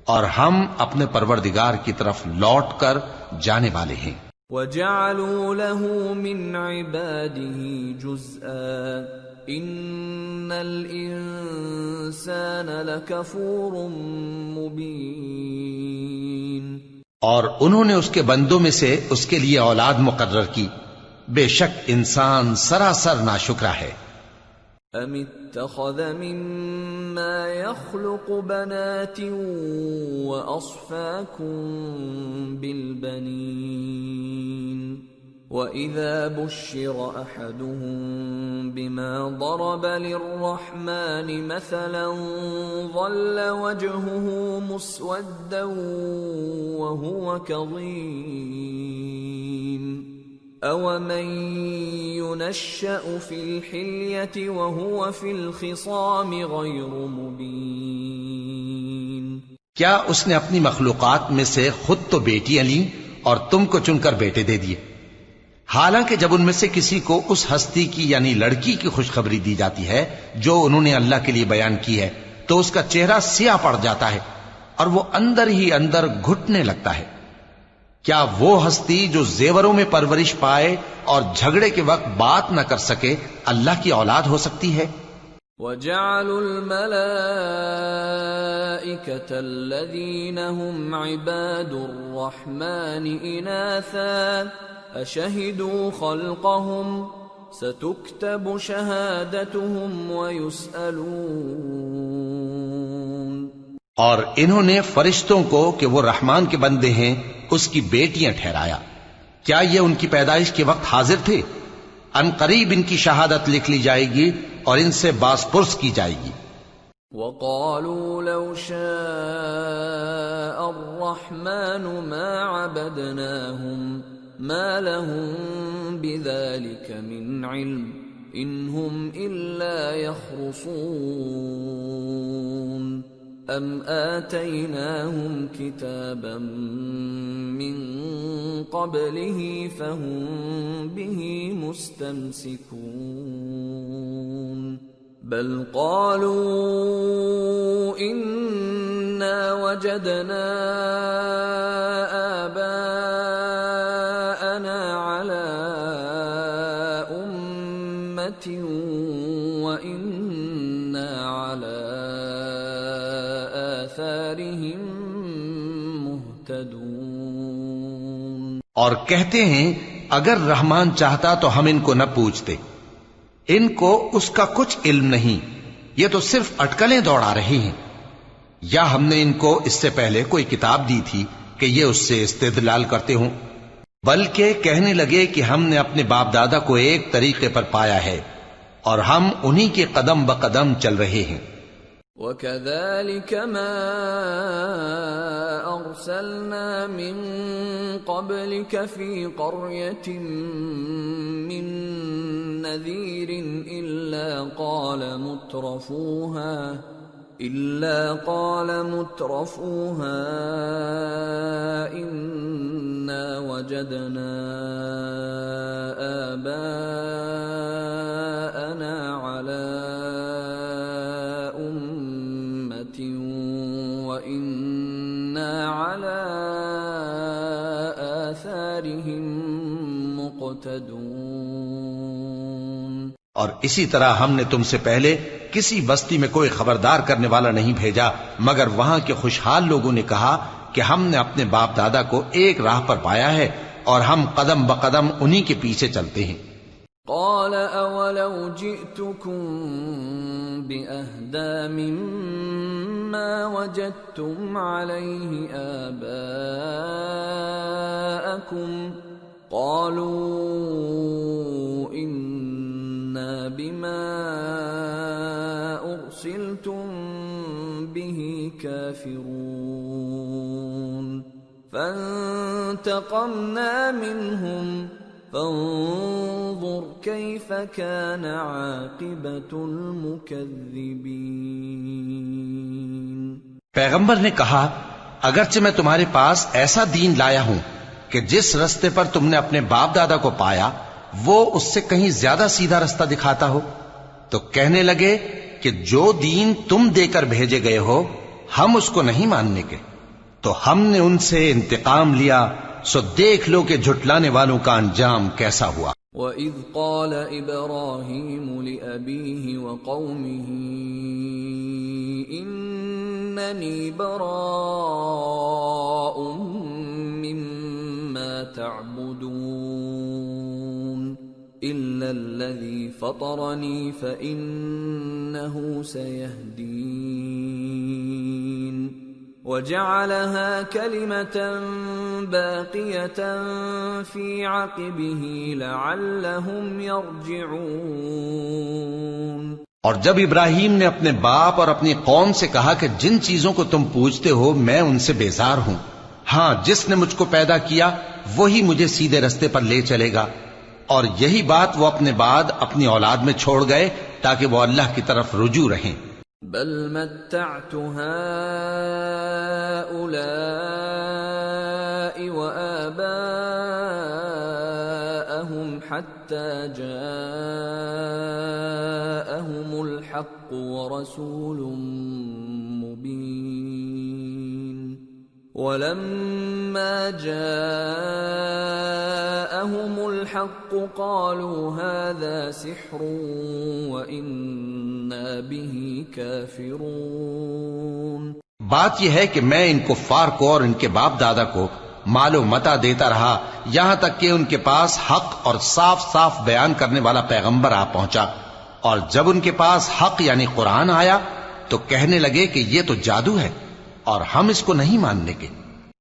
اور ہم اپنے پروردگار کی طرف لوٹ کر جانے والے ہیں۔ وَجَعَلُوا لَهُ مِنْ عِبَادِهِ جُزْءًا إِنَّ الْإِنسَانَ لَكَفُورٌ مُبِينٌ۔ اور انہوں نے اس کے بندوں میں سے اس کے لیے اولاد مقرر کی، بے شک انسان سراسر ناشکرا ہے۔ أَمِ اتَّخَذَ مِمَّا يَخْلُقُ بَنَاتٍ وَأَصْفَاكُم بِالْبَنِينَ وَإِذَا بُشِّرَ أَحَدُهُم بِمَا ضَرَبَ لِلرَّحْمَنِ مَثَلًا ظَلَّ وَجْهُهُ مُسْوَدًّا وَهُوَ كَظِيمٌ أَوَمَن يُنَشَّأُ فِي الْحِلْيَةِ وَهُوَ فِي الْخِصَامِ غَيْرُ مُبِينٍ۔ کیا اس نے اپنی مخلوقات میں سے خود تو بیٹیاں لیں اور تم کو چن کر بیٹے دے دیے، حالانکہ جب ان میں سے کسی کو اس ہستی کی یعنی لڑکی کی خوشخبری دی جاتی ہے جو انہوں نے اللہ کے لیے بیان کی ہے تو اس کا چہرہ سیاہ پڑ جاتا ہے اور وہ اندر ہی اندر گھٹنے لگتا ہے۔ کیا وہ ہستی جو زیوروں میں پرورش پائے اور جھگڑے کے وقت بات نہ کر سکے اللہ کی اولاد ہو سکتی ہے؟ وَجَعَلُوا الْمَلَائِكَةَ الَّذِينَ هُمْ عِبَادُ الرَّحْمَنِ إِنَاثًا أَشَهِدُوا خَلْقَهُمْ سَتُكْتَبُ شَهَادَتُهُمْ وَيُسْأَلُونَ۔ اور انہوں نے فرشتوں کو کہ وہ رحمان کے بندے ہیں اس کی بیٹیاں ٹھہرایا، کیا یہ ان کی پیدائش کے وقت حاضر تھے؟ ان قریب ان کی شہادت لکھ لی جائے گی اور ان سے باز پرس کی جائے گی۔ وَقَالُوا لَوْ شَاءَ الرَّحْمَنُ مَا عَبَدْنَاهُمْ مَا لَهُم بِذَلِكَ مِنْ عِلْمٍ إِنْ هُمْ إِلَّا يَخْرُصُونَ أَمْ آتَيْنَاهُمْ كِتَابًا مِّن قَبْلِهِ فَهُمْ بِهِ مُسْتَمْسِكُونَ بَلْ قَالُوا إِنَّا وَجَدْنَا آبَاءَنَا عَلَى أُمَّةٍ وَإِنَّا عَلَى مہتدون۔ اور کہتے ہیں اگر رحمان چاہتا تو ہم ان کو نہ پوچھتے، ان کو اس کا کچھ علم نہیں، یہ تو صرف اٹکلیں دوڑا رہے ہیں، یا ہم نے ان کو اس سے پہلے کوئی کتاب دی تھی کہ یہ اس سے استدلال کرتے ہوں، بلکہ کہنے لگے کہ ہم نے اپنے باپ دادا کو ایک طریقے پر پایا ہے اور ہم انہی کے قدم بقدم چل رہے ہیں۔ وَكَذَلِكَ مَا أَرْسَلْنَا مِن قَبْلِكَ فِي قَرْيَةٍ مِّن نَّذِيرٍ إِلَّا قَالَ مُتْرَفُوهَا إِنَّا وَجَدْنَا آبَاءَنَا عَلَى وَإِنَّا عَلَى آثَارِهِمْ مُقْتَدُونَ۔ اور اسی طرح ہم نے تم سے پہلے کسی بستی میں کوئی خبردار کرنے والا نہیں بھیجا مگر وہاں کے خوشحال لوگوں نے کہا کہ ہم نے اپنے باپ دادا کو ایک راہ پر پایا ہے اور ہم قدم بقدم انہی کے پیچھے چلتے ہیں۔ قال اولو جئتكم باهدى مما وجدتم عليه آباءكم قالوا انا بما ارسلتم به كافرون فانتقمنا منهم فانظر كيف كان عاقبة المكذبين۔ پیغمبر نے کہا اگرچہ میں تمہارے پاس ایسا دین لایا ہوں کہ جس رستے پر تم نے اپنے باپ دادا کو پایا وہ اس سے کہیں زیادہ سیدھا رستہ دکھاتا ہو، تو کہنے لگے کہ جو دین تم دے کر بھیجے گئے ہو ہم اس کو نہیں ماننے کے، تو ہم نے ان سے انتقام لیا، سو دیکھ لو کہ جھٹلانے والوں کا انجام کیسا ہوا۔ وَإِذْ قَالَ إِبْرَاهِيمُ لِأَبِيهِ وَقَوْمِهِ إِنَّنِي بَرَاءٌ مِّمَّا تَعْبُدُونَ إِلَّا الَّذِي فَطَرَنِي فَإِنَّهُ سَيَهْدِينِ وَجَعَلَهَا كَلِمَةً بَاقِيَةً فِي عَقِبِهِ لَعَلَّهُمْ يَرْجِعُونَ۔ اور جب ابراہیم نے اپنے باپ اور اپنی قوم سے کہا کہ جن چیزوں کو تم پوجتے ہو میں ان سے بیزار ہوں، ہاں جس نے مجھ کو پیدا کیا وہی مجھے سیدھے رستے پر لے چلے گا، اور یہی بات وہ اپنے بعد اپنی اولاد میں چھوڑ گئے تاکہ وہ اللہ کی طرف رجوع رہیں۔ بل متعت هؤلاء وآباءهم حتى جاءهم الحق ورسول مبين ولما جاءهم الحق قالوا هذا سحر وإنا به كافرون۔ بات یہ ہے کہ میں ان کفار کو اور ان کے باپ دادا کو مال و متاع دیتا رہا یہاں تک کہ ان کے پاس حق اور صاف صاف بیان کرنے والا پیغمبر آ پہنچا، اور جب ان کے پاس حق یعنی قرآن آیا تو کہنے لگے کہ یہ تو جادو ہے اور ہم اس کو نہیں ماننے کے۔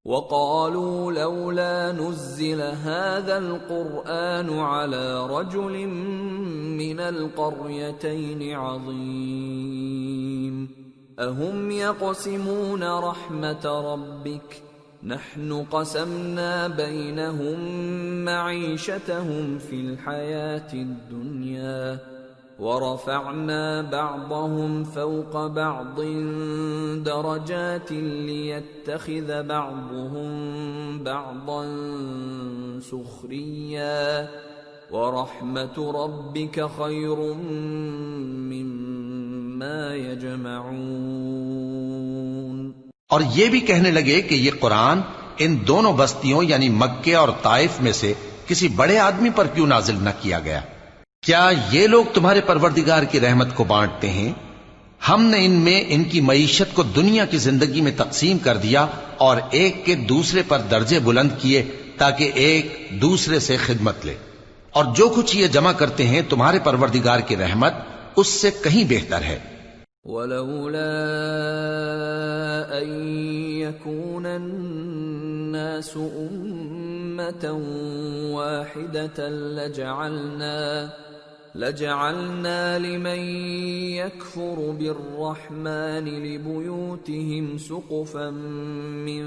وَقَالُوا لَوْلَا نُزِّلَ هَذَا الْقُرْآنُ عَلَى رَجُلٍ مِّنَ الْقَرْيَتَيْنِ عَظِيمٍ أَهُمْ يَقْسِمُونَ رَحْمَةَ رَبِّكَ نَحْنُ قَسَمْنَا بَيْنَهُمْ مَعِيشَتَهُمْ فِي الْحَيَاةِ الدُّنْيَا وَرَفَعْنَا بَعْضَهُمْ فَوْقَ بَعْضٍ دَرَجَاتٍ لِيَتَّخِذَ بَعْضُهُمْ بَعْضًا سُخْرِيًّا وَرَحْمَةُ رَبِّكَ خَيْرٌ مِّمَّا يَجْمَعُونَ۔ اور یہ بھی کہنے لگے کہ یہ قرآن ان دونوں بستیوں یعنی مکے اور طائف میں سے کسی بڑے آدمی پر کیوں نازل نہ کیا گیا؟ کیا یہ لوگ تمہارے پروردگار کی رحمت کو بانٹتے ہیں؟ ہم نے ان میں ان کی معیشت کو دنیا کی زندگی میں تقسیم کر دیا اور ایک کے دوسرے پر درجے بلند کیے تاکہ ایک دوسرے سے خدمت لے، اور جو کچھ یہ جمع کرتے ہیں تمہارے پروردگار کی رحمت اس سے کہیں بہتر ہے۔ وَلَوْلَا أَن يَكُونَ النَّاسُ أُمَّةً وَاحِدَةً لَجَعَلْنَا لِمَن يَكْفُرُ بِالرَّحْمَنِ لِبُيُوتِهِمْ سُقُفًا مِّن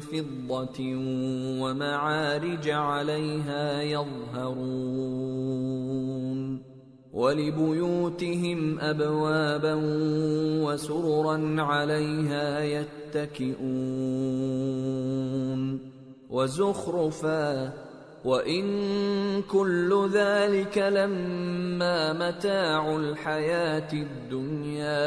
فِضَّةٍ وَمَعَارِجَ عَلَيْهَا يَظْهَرُونَ وَلِبُيُوتِهِمْ أَبْوَابًا وَسُرُرًا عَلَيْهَا يَتَّكِئُونَ وَزُخْرُفًا وَإِن كُلُّ ذَلِكَ لَمَّا مَتَاعُ الْحَيَاةِ الدُّنْيَا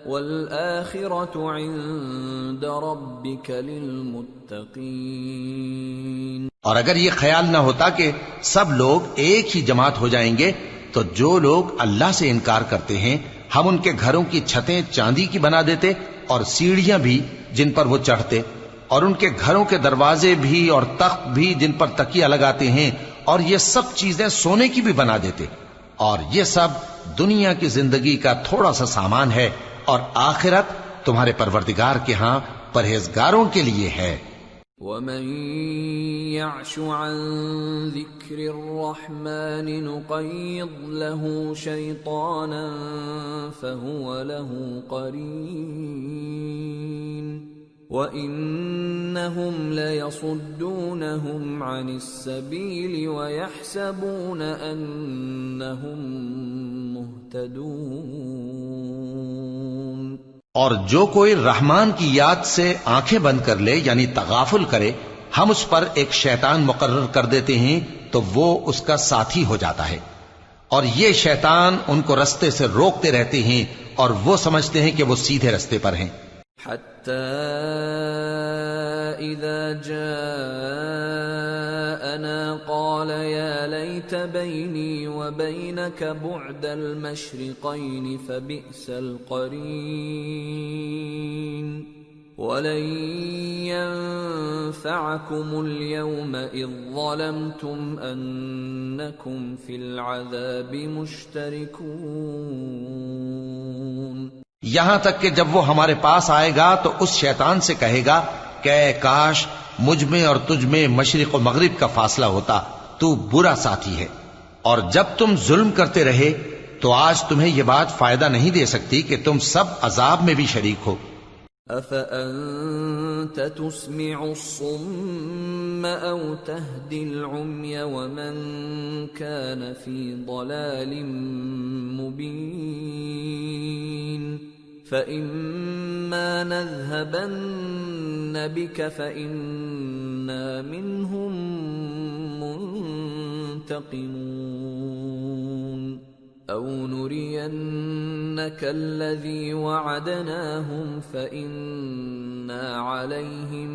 وَالْآخِرَةُ عِندَ رَبِّكَ لِلْمُتَّقِينَ۔ اور اگر یہ خیال نہ ہوتا کہ سب لوگ ایک ہی جماعت ہو جائیں گے تو جو لوگ اللہ سے انکار کرتے ہیں ہم ان کے گھروں کی چھتیں چاندی کی بنا دیتے اور سیڑھیاں بھی جن پر وہ چڑھتے، اور ان کے گھروں کے دروازے بھی اور تخت بھی جن پر تکیہ لگاتے ہیں اور یہ سب چیزیں سونے کی بھی بنا دیتے، اور یہ سب دنیا کی زندگی کا تھوڑا سا سامان ہے، اور آخرت تمہارے پروردگار کے ہاں پرہیزگاروں کے لیے ہے۔ وَمَن يَعْشُ عَن ذِكْرِ الرَّحْمَنِ نُقَيِّضْ لَهُ شَيْطَانًا فَهُوَ لَهُ قَرِينٌ وَإِنَّهُمْ لَيَصُدُّونَهُمْ عَنِ السَّبِيلِ وَيَحْسَبُونَ أَنَّهُمْ مُهْتَدُونَ۔ اور جو کوئی رحمان کی یاد سے آنکھیں بند کر لے یعنی تغافل کرے، ہم اس پر ایک شیطان مقرر کر دیتے ہیں تو وہ اس کا ساتھی ہو جاتا ہے، اور یہ شیطان ان کو رستے سے روکتے رہتے ہیں اور وہ سمجھتے ہیں کہ وہ سیدھے رستے پر ہیں۔ حتى إذا جاءنا قال يا ليت بيني وبينك بعد المشرقين فبئس القرين ولن ينفعكم اليوم إذ ظلمتم أنكم في العذاب مشتركون۔ یہاں تک کہ جب وہ ہمارے پاس آئے گا تو اس شیطان سے کہے گا کہ اے کاش مجھ میں اور تجھ میں مشرق و مغرب کا فاصلہ ہوتا، تو برا ساتھی ہے، اور جب تم ظلم کرتے رہے تو آج تمہیں یہ بات فائدہ نہیں دے سکتی کہ تم سب عذاب میں بھی شریک ہو۔ أَفَأَنْتَ تُسْمِعُ الصُّمَّ أَوْ تَهْدِي الْعُمْيَ وَمَنْ كَانَ فِي ضَلَالٍ مُبِينٍ فَإِمَّا نَذْهَبَنَّ بِكَ فَإِنَّا مِنْهُمْ مُنْتَقِمُونَ أَوْ نُرِيَنَّكَ الَّذِي وَعَدْنَاهُمْ فَإِنَّا عَلَيْهِمْ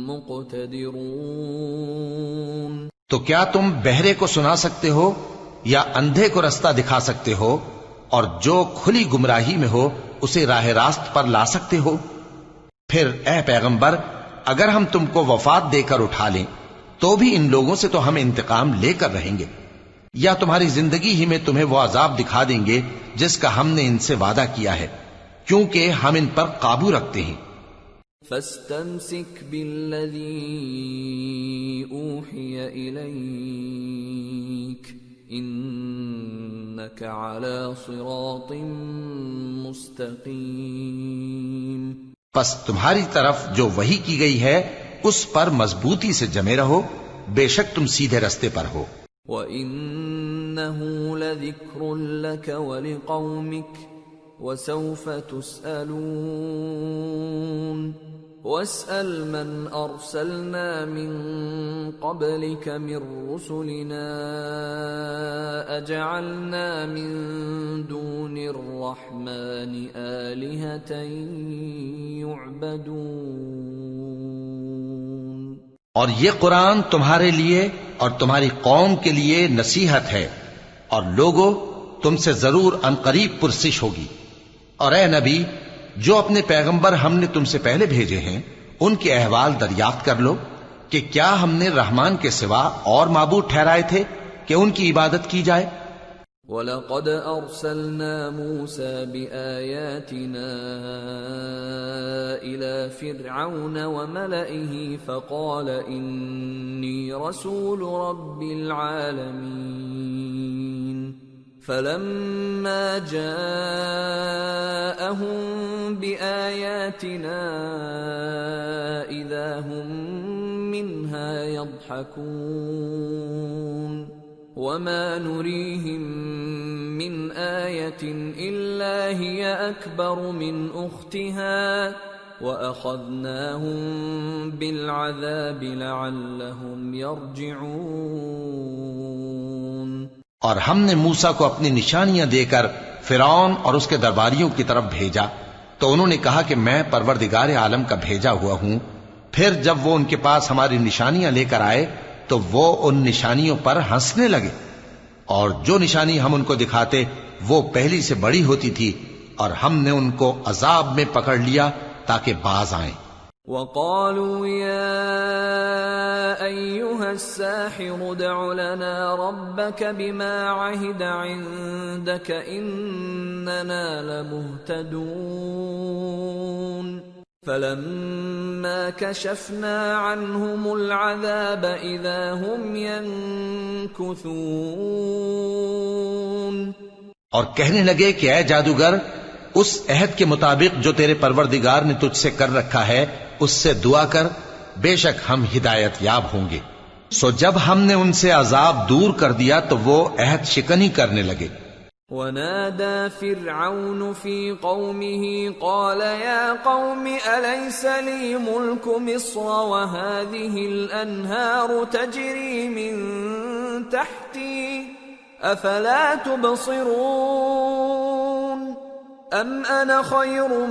مُقْتَدِرُونَ۔ تو کیا تم بہرے کو سنا سکتے ہو یا اندھے کو رستہ دکھا سکتے ہو، اور جو کھلی گمراہی میں ہو اسے راہ راست پر لا سکتے ہو؟ پھر اے پیغمبر، اگر ہم تم کو وفات دے کر اٹھا لیں تو بھی ان لوگوں سے تو ہم انتقام لے کر رہیں گے، یا تمہاری زندگی ہی میں تمہیں وہ عذاب دکھا دیں گے جس کا ہم نے ان سے وعدہ کیا ہے، کیونکہ ہم ان پر قابو رکھتے ہیں۔ فَاسْتَمْسِكْ بِالَّذِي أُوحِيَ إِلَيْكَ إِنَّكَ عَلَى صِرَاطٍ مُسْتَقِيمٍ۔ پس تمہاری طرف جو وحی کی گئی ہے اس پر مضبوطی سے جمے رہو، بے شک تم سیدھے رستے پر ہو۔ وَإِنَّهُ لَذِكْرٌ لَكَ وَلِقَوْمِكَ وَسَوْفَ تُسْأَلُونَ وَاسْأَلْ مَنْ أَرْسَلْنَا مِنْ قَبْلِكَ مِنْ رُسُلِنَا أَجَعَلْنَا مِنْ دُونِ الرَّحْمَنِ آلِهَةً يُعْبَدُونَ۔ اور یہ قرآن تمہارے لیے اور تمہاری قوم کے لیے نصیحت ہے، اور لوگوں تم سے ضرور عنقریب پرسش ہوگی۔ اور اے نبی، جو اپنے پیغمبر ہم نے تم سے پہلے بھیجے ہیں ان کے احوال دریافت کر لو کہ کیا ہم نے رحمان کے سوا اور معبود ٹھہرائے تھے کہ ان کی عبادت کی جائے؟ وَلَقَدْ أَرْسَلْنَا مُوسَى بِآيَاتِنَا إِلَى فِرْعَوْنَ وَمَلَئِهِ فَقَالَ إِنِّي رَسُولُ رَبِّ الْعَالَمِينَ فَلَمَّا جَاءَهُم بِآيَاتِنَا إِذَا هُم مِّنْهَا يَضْحَكُونَ وَمَا نُرِيهِم مِّنْ آيَةٍ إِلَّا هِيَ أَكْبَرُ مِنْ أُخْتِهَا وَأَخَذْنَاهُم بِالْعَذَابِ لَعَلَّهُمْ يَرْجِعُونَ۔ اور ہم نے موسیٰ کو اپنی نشانیاں دے کر فرعون اور اس کے درباریوں کی طرف بھیجا تو انہوں نے کہا کہ میں پروردگار عالم کا بھیجا ہوا ہوں۔ پھر جب وہ ان کے پاس ہماری نشانیاں لے کر آئے تو وہ ان نشانیوں پر ہنسنے لگے، اور جو نشانی ہم ان کو دکھاتے وہ پہلی سے بڑی ہوتی تھی، اور ہم نے ان کو عذاب میں پکڑ لیا تاکہ باز آئیں۔ وَقَالُوا يَا أيها الساحر ادع لنا ربك بما عهد عندك إننا لمهتدون فلما كشفنا عنهم العذاب إذا هم ينكثون. اور کہنے لگے کہ اے جادوگر اس عہد کے مطابق جو تیرے پروردگار نے تجھ سے کر رکھا ہے اس سے دعا کر، بے شک ہم ہدایت یاب ہوں گے. سو جب ہم نے ان سے عذاب دور کر دیا تو وہ عہد شکنی کرنے لگے. ونادى فرعون في قومه قال يا قوم أليس لي ملك مصر وهذه الأنهار تجري من تحتي أفلا تبصرون أم أنا خير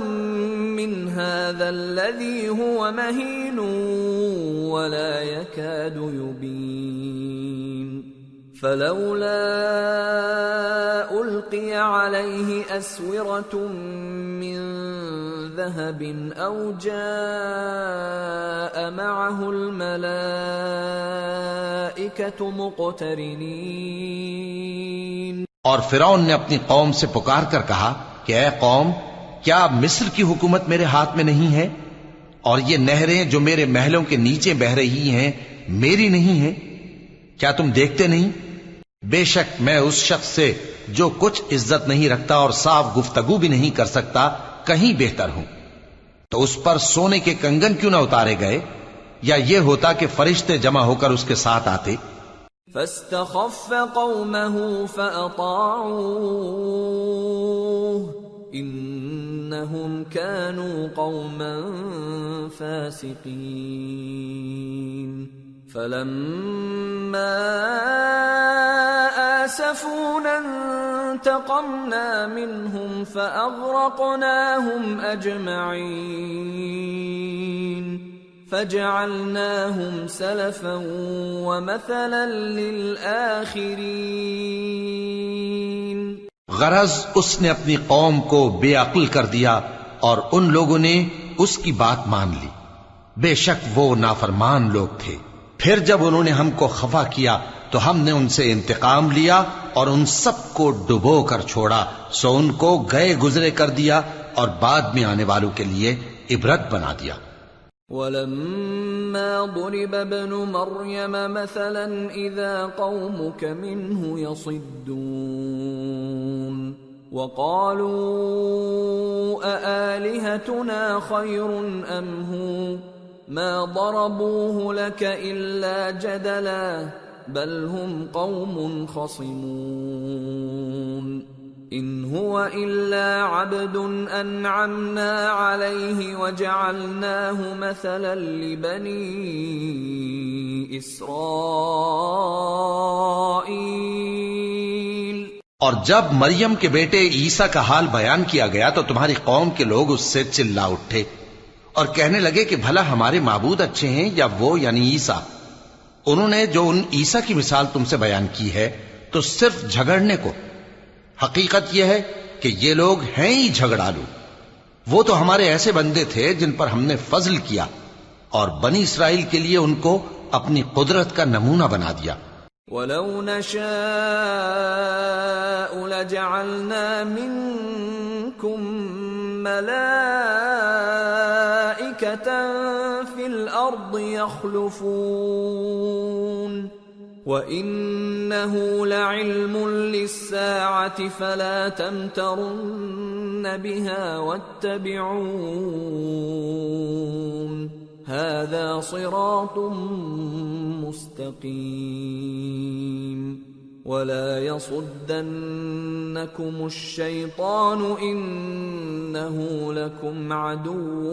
من هذا الذي هو مهين ولا يكاد يبين فلولا ألقي عليه أسورة من ذهب أو جاء معه الملائكة مقترنين. اور فرعون نے اپنی قوم سے پکار کر کہا کہ اے قوم، کیا مصر کی حکومت میرے ہاتھ میں نہیں ہے اور یہ نہریں جو میرے محلوں کے نیچے بہ رہی ہیں میری نہیں ہیں؟ کیا تم دیکھتے نہیں؟ بے شک میں اس شخص سے جو کچھ عزت نہیں رکھتا اور صاف گفتگو بھی نہیں کر سکتا کہیں بہتر ہوں. تو اس پر سونے کے کنگن کیوں نہ اتارے گئے، یا یہ ہوتا کہ فرشتے جمع ہو کر اس کے ساتھ آتے. فاستخف قومه فأطاعوه إنهم كانوا قوما فاسقين. فلما آسفونا انتقمنا منهم فأغرقناهم أجمعين فجعلناهم سلفا ومثلا للآخرين. غرض اس نے اپنی قوم کو بے عقل کر دیا اور ان لوگوں نے اس کی بات مان لی. بے شک وہ نافرمان لوگ تھے. پھر جب انہوں نے ہم کو خفا کیا تو ہم نے ان سے انتقام لیا اور ان سب کو ڈبو کر چھوڑا. سو ان کو گئے گزرے کر دیا اور بعد میں آنے والوں کے لیے عبرت بنا دیا. وَلَمَّا ضُرِبَ ابْنُ مَرْيَمَ مَثَلًا إِذَا قَوْمُكَ مِنْهُ يَصِدُّونَ وَقَالُوا أَآلِهَتُنَا خَيْرٌ أَمْ هُوَ مَا ضَرَبُوهُ لَكَ إِلَّا جَدَلًا بَلْ هُمْ قَوْمٌ خَصِمُونَ. إِنْ هُوَ إِلَّا عَبْدٌ أَنْعَمْنَا عَلَيْهِ وَجَعَلْنَاهُ مَثَلًا لِبَنِي إِسْرَائِيلَ. اور جب مریم کے بیٹے عیسیٰ کا حال بیان کیا گیا تو تمہاری قوم کے لوگ اس سے چلا اٹھے اور کہنے لگے کہ بھلا ہمارے معبود اچھے ہیں یا وہ یعنی عیسیٰ. انہوں نے جو ان عیسیٰ کی مثال تم سے بیان کی ہے تو صرف جھگڑنے کو. حقیقت یہ ہے کہ یہ لوگ ہیں ہی جھگڑالو. وہ تو ہمارے ایسے بندے تھے جن پر ہم نے فضل کیا اور بنی اسرائیل کے لیے ان کو اپنی قدرت کا نمونہ بنا دیا. وَلَوْ نَشَاءُ لَجَعَلْنَا مِنْكُمْ مَلَائِكَةً فِي الْأَرْضِ يَخْلُفُونَ وَإِنَّهُ لَعِلْمٌ لِلسَّاعَةِ فَلَا تَمْتَرُنَّ بِهَا وَاتَّبِعُونِ هَذَا صِرَاطٌ مُسْتَقِيمٌ وَلَا يَصُدَّنَّكُمُ الشَّيْطَانُ إِنَّهُ لَكُمْ عَدُوٌّ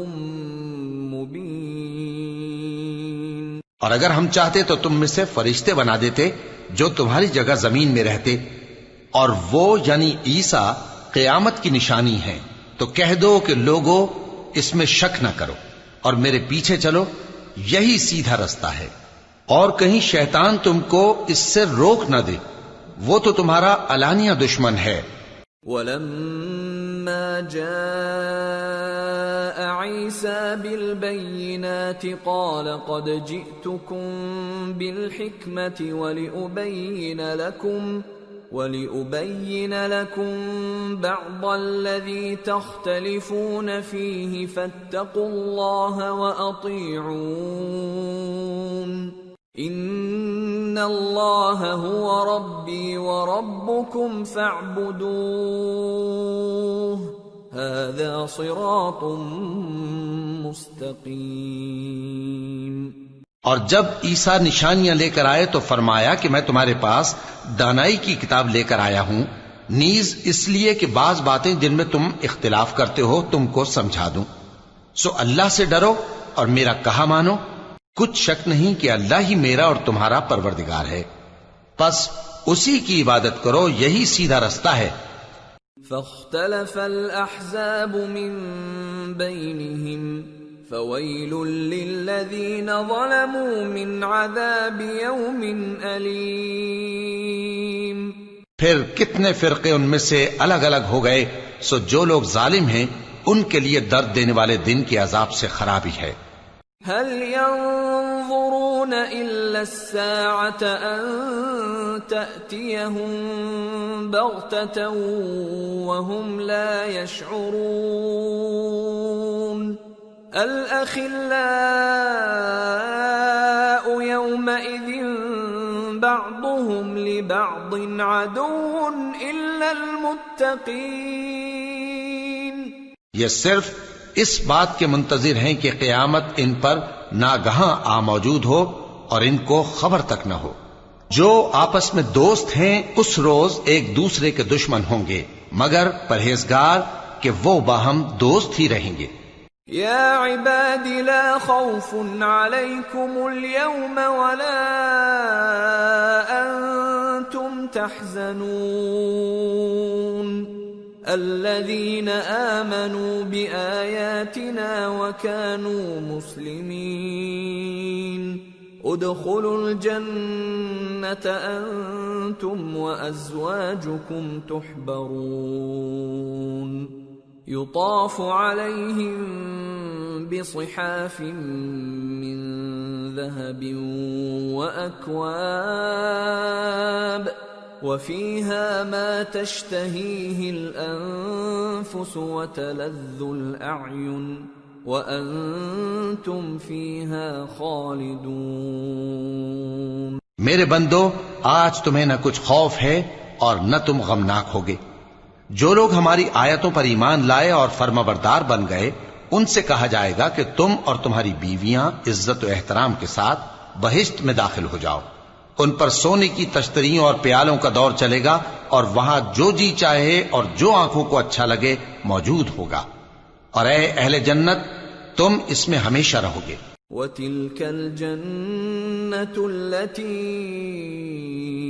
مُبِينٌ. اور اگر ہم چاہتے تو تم میں سے فرشتے بنا دیتے جو تمہاری جگہ زمین میں رہتے، اور وہ یعنی عیسیٰ قیامت کی نشانی ہیں. تو کہہ دو کہ لوگوں اس میں شک نہ کرو اور میرے پیچھے چلو، یہی سیدھا رستہ ہے. اور کہیں شیطان تم کو اس سے روک نہ دے، وہ تو تمہارا علانیہ دشمن ہے. وَلَمَّا فلما جاء عيسى بالبينات قال قد جئتكم بالحكمة ولأبين لكم بعض الذي تختلفون فيه فاتقوا الله وأطيعون إن الله هو ربي وربكم فاعبدوه هذا صراط مستقيم۔ اور جب عیسیٰ نشانیاں لے کر آئے تو فرمایا کہ میں تمہارے پاس دانائی کی کتاب لے کر آیا ہوں، نیز اس لیے کہ بعض باتیں جن میں تم اختلاف کرتے ہو تم کو سمجھا دوں۔ سو اللہ سے ڈرو اور میرا کہا مانو، کچھ شک نہیں کہ اللہ ہی میرا اور تمہارا پروردگار ہے، پس اسی کی عبادت کرو، یہی سیدھا رستہ ہے۔ فاختلف الأحزاب من بينهم فويل للذين ظلموا من عذاب يوم أليم۔ پھر کتنے فرقے ان میں سے الگ الگ ہو گئے، سو جو لوگ ظالم ہیں ان کے لیے درد دینے والے دن کے عذاب سے خرابی ہے۔ هل ينظرون إلا الساعة أن تأتيهم بغتة وهم لا يشعرون الأخلاء يومئذ بعضهم لبعض عدو إلا المتقين۔ یہ صرف اس بات کے منتظر ہیں کہ قیامت ان پر ناگہاں آ موجود ہو اور ان کو خبر تک نہ ہو۔ جو آپس میں دوست ہیں اس روز ایک دوسرے کے دشمن ہوں گے، مگر پرہیزگار کہ وہ باہم دوست ہی رہیں گے۔ یا عباد لا خوف علیکم اليوم ولا انتم تحزنون الذين آمنوا بآياتنا وكانوا مسلمين ادخلوا الجنة أنتم وأزواجكم تحبرون يطاف عليهم بصحاف من ذهب وأكواب وفيها ما تشتهيه الأنفس وتلذ الأعين وأنتم فيها خالدون۔ میرے بندو، آج تمہیں نہ کچھ خوف ہے اور نہ تم غمناک ہوگے۔ جو لوگ ہماری آیتوں پر ایمان لائے اور فرمانبردار بن گئے ان سے کہا جائے گا کہ تم اور تمہاری بیویاں عزت و احترام کے ساتھ بہشت میں داخل ہو جاؤ۔ ان پر سونے کی تشتریوں اور پیالوں کا دور چلے گا اور وہاں جو جی چاہے اور جو آنکھوں کو اچھا لگے موجود ہوگا، اور اے اہل جنت تم اس میں ہمیشہ رہو گے۔ وَتِلْكَ الْجَنَّةُ الَّتِي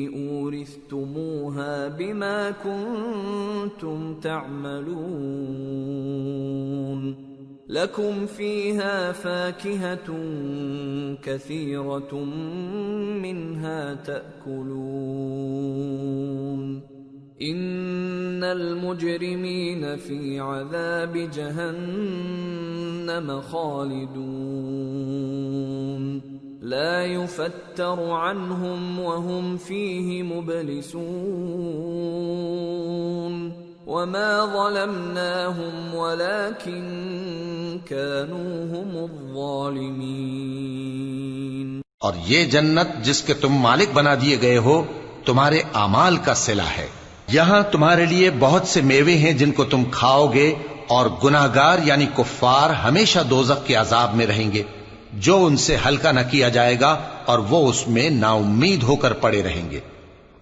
أُورِثْتُمُوهَا بِمَا كُنْتُمْ تَعْمَلُونَ لَكُمْ فِيهَا فَاكِهَةٌ كَثِيرَةٌ مِنْهَا تَأْكُلُونَ إِنَّ الْمُجْرِمِينَ فِي عَذَابِ جَهَنَّمَ خَالِدُونَ لَا يُفَتَّرُ عَنْهُمْ وَهُمْ فِيهِ مُبْلِسُونَ وَمَا ظَلَمْنَاهُمْ وَلَكِنْ كَانُوا هُمُ الظَّالِمِينَ۔ اور یہ جنت جس کے تم مالک بنا دیے گئے ہو تمہارے اعمال کا صلہ ہے۔ یہاں تمہارے لیے بہت سے میوے ہیں جن کو تم کھاؤ گے، اور گناہگار یعنی کفار ہمیشہ دوزخ کے عذاب میں رہیں گے جو ان سے ہلکا نہ کیا جائے گا، اور وہ اس میں نا امید ہو کر پڑے رہیں گے۔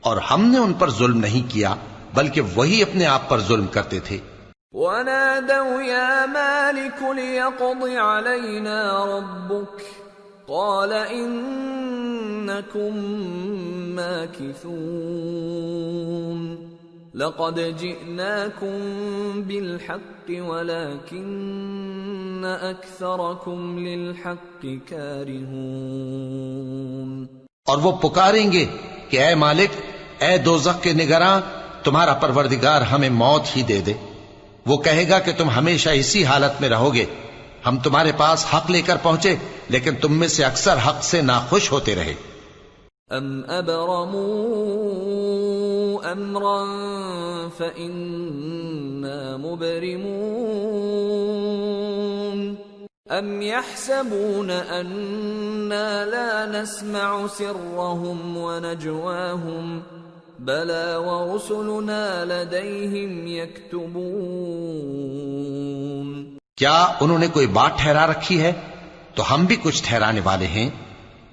اور ہم نے ان پر ظلم نہیں کیا بلکہ وہی اپنے آپ پر ظلم کرتے تھے۔ وَنَادَوْا يَا مَالِكُ لِيَقْضِ عَلَيْنَا رَبُّكَ قَالَ إِنَّكُمْ مَاكِثُونَ لَقَدْ جِئْنَاكُمْ بِالْحَقِّ وَلَكِنَّ أَكْثَرَكُمْ لِلْحَقِّ كَارِهُونَ۔ اور وہ پکاریں گے کہ اے مالک، اے دوزخ کے نگراں، تمہارا پروردگار ہمیں موت ہی دے دے، وہ کہے گا کہ تم ہمیشہ اسی حالت میں رہو گے، ہم تمہارے پاس حق لے کر پہنچے لیکن تم میں سے اکثر حق سے ناخوش ہوتے رہے۔ ام ابرموا امرا فإنا مبرمون ام يحسبون أنا لا نسمع سرهم ونجواهم بلى ورسلنا لديهم يكتبون۔ کیا انہوں نے کوئی بات ٹھہرا رکھی ہے؟ تو ہم بھی کچھ ٹھہرانے والے ہیں۔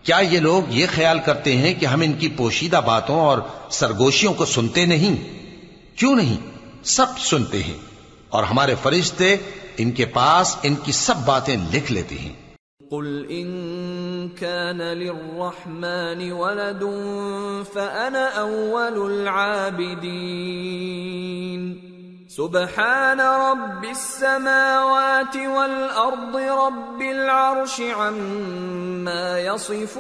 کیا یہ لوگ یہ خیال کرتے ہیں کہ ہم ان کی پوشیدہ باتوں اور سرگوشیوں کو سنتے نہیں؟ کیوں نہیں، سب سنتے ہیں، اور ہمارے فرشتے ان کے پاس ان کی سب باتیں لکھ لیتے ہیں۔ قل ان كان للرحمن ولد فأنا أول العابدين سبحان رب السماوات والأرض رب العرش عما يصفون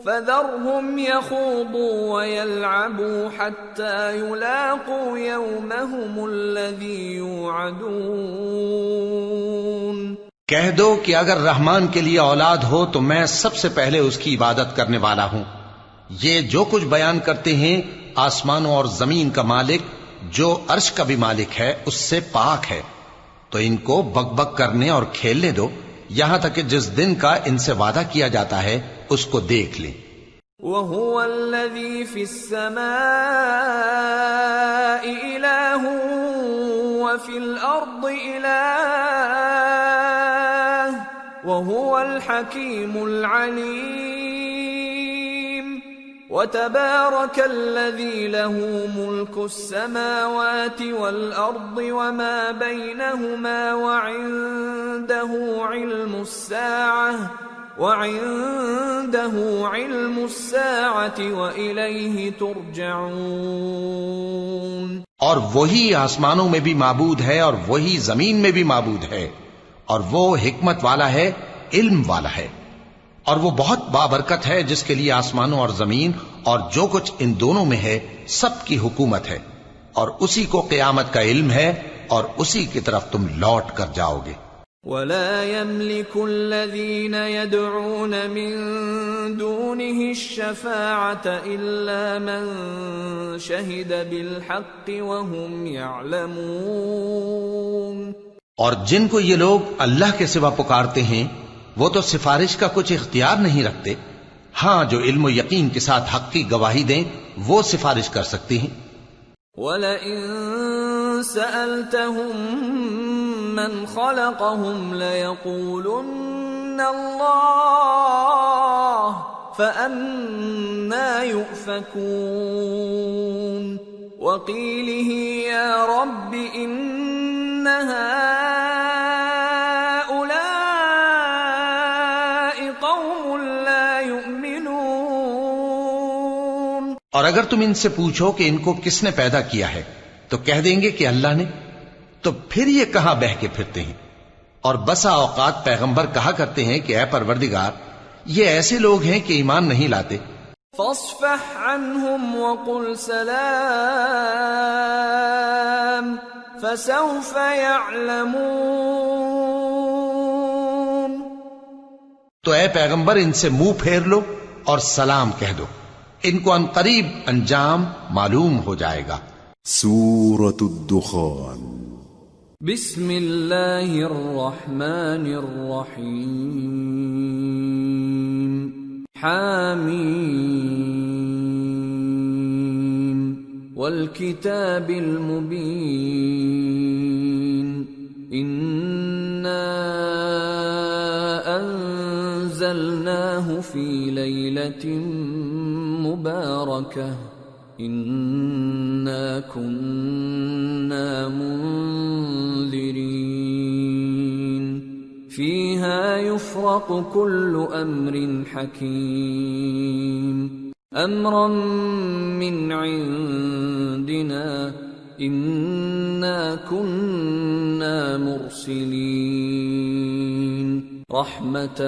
فذرهم يخوضوا ويلعبوا حتى يلاقوا يومهم الذي يوعدون۔ کہہ دو کہ اگر رحمان کے لیے اولاد ہو تو میں سب سے پہلے اس کی عبادت کرنے والا ہوں۔ یہ جو کچھ بیان کرتے ہیں آسمانوں اور زمین کا مالک جو عرش کا بھی مالک ہے اس سے پاک ہے، تو ان کو بک بک کرنے اور کھیلنے دو یہاں تک کہ جس دن کا ان سے وعدہ کیا جاتا ہے اس کو دیکھ لیں۔ وَهُوَ الَّذِي فِي السَّمَاءِ إِلَٰهٌ وَفِي الْأَرْضِ إِلَٰهٌ وَهُوَ الْحَكِيمُ الْعَلِيمُ وَتَبَارَكَ الَّذِي لَهُ مُلْكُ السَّمَاوَاتِ وَالْأَرْضِ وَمَا بَيْنَهُمَا وَعِندَهُ عِلْمُ السَّاعَةِ وَإِلَيْهِ تُرْجَعُونَ۔ اور وہی آسمانوں میں بھی معبود ہے اور وہی زمین میں بھی معبود ہے، اور وہ حکمت والا ہے، علم والا ہے، اور وہ بہت بابرکت ہے جس کے لیے آسمانوں اور زمین اور جو کچھ ان دونوں میں ہے سب کی حکومت ہے، اور اسی کو قیامت کا علم ہے اور اسی کی طرف تم لوٹ کر جاؤ گے۔ وَلَا يَمْلِكُ الَّذِينَ يَدْعُونَ مِن دُونِهِ الشَّفَاعَةَ إِلَّا مَن شَهِدَ بِالْحَقِّ وَهُمْ يَعْلَمُونَ۔ اور جن کو یہ لوگ اللہ کے سوا پکارتے ہیں وہ تو سفارش کا کچھ اختیار نہیں رکھتے، ہاں جو علم و یقین کے ساتھ حق کی گواہی دیں وہ سفارش کر سکتے ہیں۔ وَلَئِن سَأَلْتَهُم مَّنْ خَلَقَهُمْ لَيَقُولُنَّ اللَّهُ فَأَنَّىٰ يُؤْفَكُونَ وَقِيلِهِ يَا رَبِّ إِنَّ هَٰؤُلَاءِ قَوْمٌ لَّا يُؤْمِنُونَ۔ اور اگر تم ان سے پوچھو کہ ان کو کس نے پیدا کیا ہے تو کہہ دیں گے کہ اللہ نے، تو پھر یہ کہاں بہہ کے پھرتے ہیں۔ اور بسا اوقات پیغمبر کہا کرتے ہیں کہ اے پروردگار یہ ایسے لوگ ہیں کہ ایمان نہیں لاتے۔ فاصفح عنهم وقل سلام فسوف يعلمون۔ تو اے پیغمبر ان سے منہ پھیر لو اور سلام کہہ دو، ان کو ان قریب انجام معلوم ہو جائے گا۔ سورة الدخان۔ بسم اللہ الرحمن الرحیم۔ حامیم والکتاب المبین۔ انا انزلناہ فی لیلۃ مبارکہ انا كنا منذرين فيها يفرق كل امر حكيم امرا من عندنا انا كنا مرسلين رحمة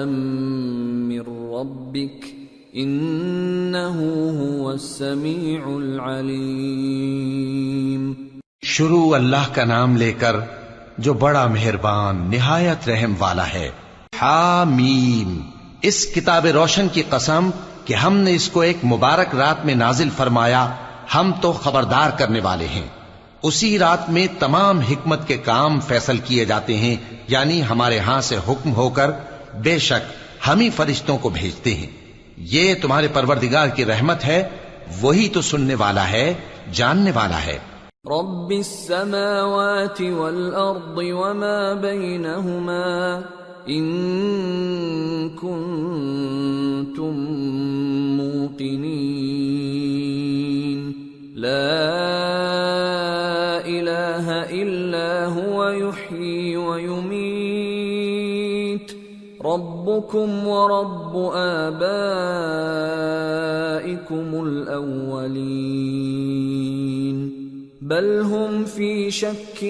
من ربك انه هو السميع العليم۔ شروع اللہ کا نام لے کر جو بڑا مہربان نہایت رحم والا ہے۔ حامیم، اس کتاب روشن کی قسم کہ ہم نے اس کو ایک مبارک رات میں نازل فرمایا، ہم تو خبردار کرنے والے ہیں۔ اسی رات میں تمام حکمت کے کام فیصل کیے جاتے ہیں، یعنی ہمارے ہاں سے حکم ہو کر بے شک ہم ہی فرشتوں کو بھیجتے ہیں۔ یہ تمہارے پروردگار کی رحمت ہے، وہی تو سننے والا ہے، جاننے والا ہے۔ رب السماوات والأرض وما بينهما إن كنتم موقنين لا إله إلا هو يحيي ويميت ربكم ورب آبائكم الأولين بل هم في شك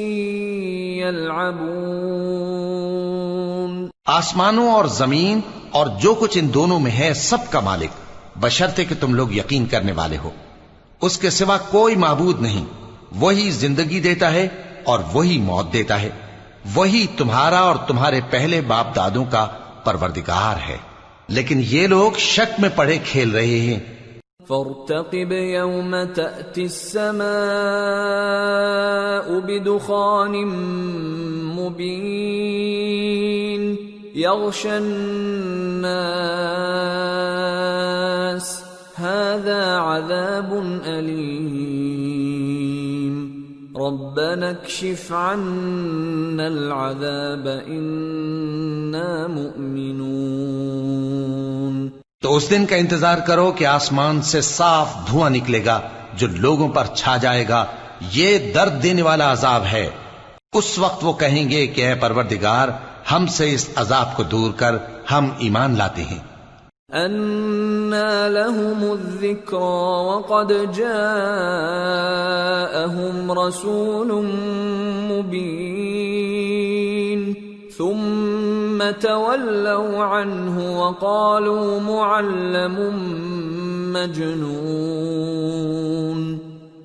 يلعبون۔ آسمانوں اور زمین اور جو کچھ ان دونوں میں ہے سب کا مالک، بشرطے کہ تم لوگ یقین کرنے والے ہو۔ اس کے سوا کوئی معبود نہیں، وہی زندگی دیتا ہے اور وہی موت دیتا ہے، وہی تمہارا اور تمہارے پہلے باپ دادوں کا پروردگار ہے، لیکن یہ لوگ شک میں پڑے کھیل رہے ہیں۔ فارتقب يوم تأتي السماء بدخان مبين يغشى الناس هذا عذاب أليم ربنا اكشف عنا العذاب إنا مؤمنون۔ تو اس دن کا انتظار کرو کہ آسمان سے صاف دھواں نکلے گا جو لوگوں پر چھا جائے گا، یہ درد دینے والا عذاب ہے۔ اس وقت وہ کہیں گے کہ اے پروردگار ہم سے اس عذاب کو دور کر، ہم ایمان لاتے ہیں۔ أَنَّى لَهُمُ الذِّكْرَى وَقَدْ جَاءَهُمْ رَسُولٌ مُبِينٌ ثُمَّ تَوَلَّوْا عَنْهُ وَقَالُوا مُعَلَّمٌ مَجْنُونٌ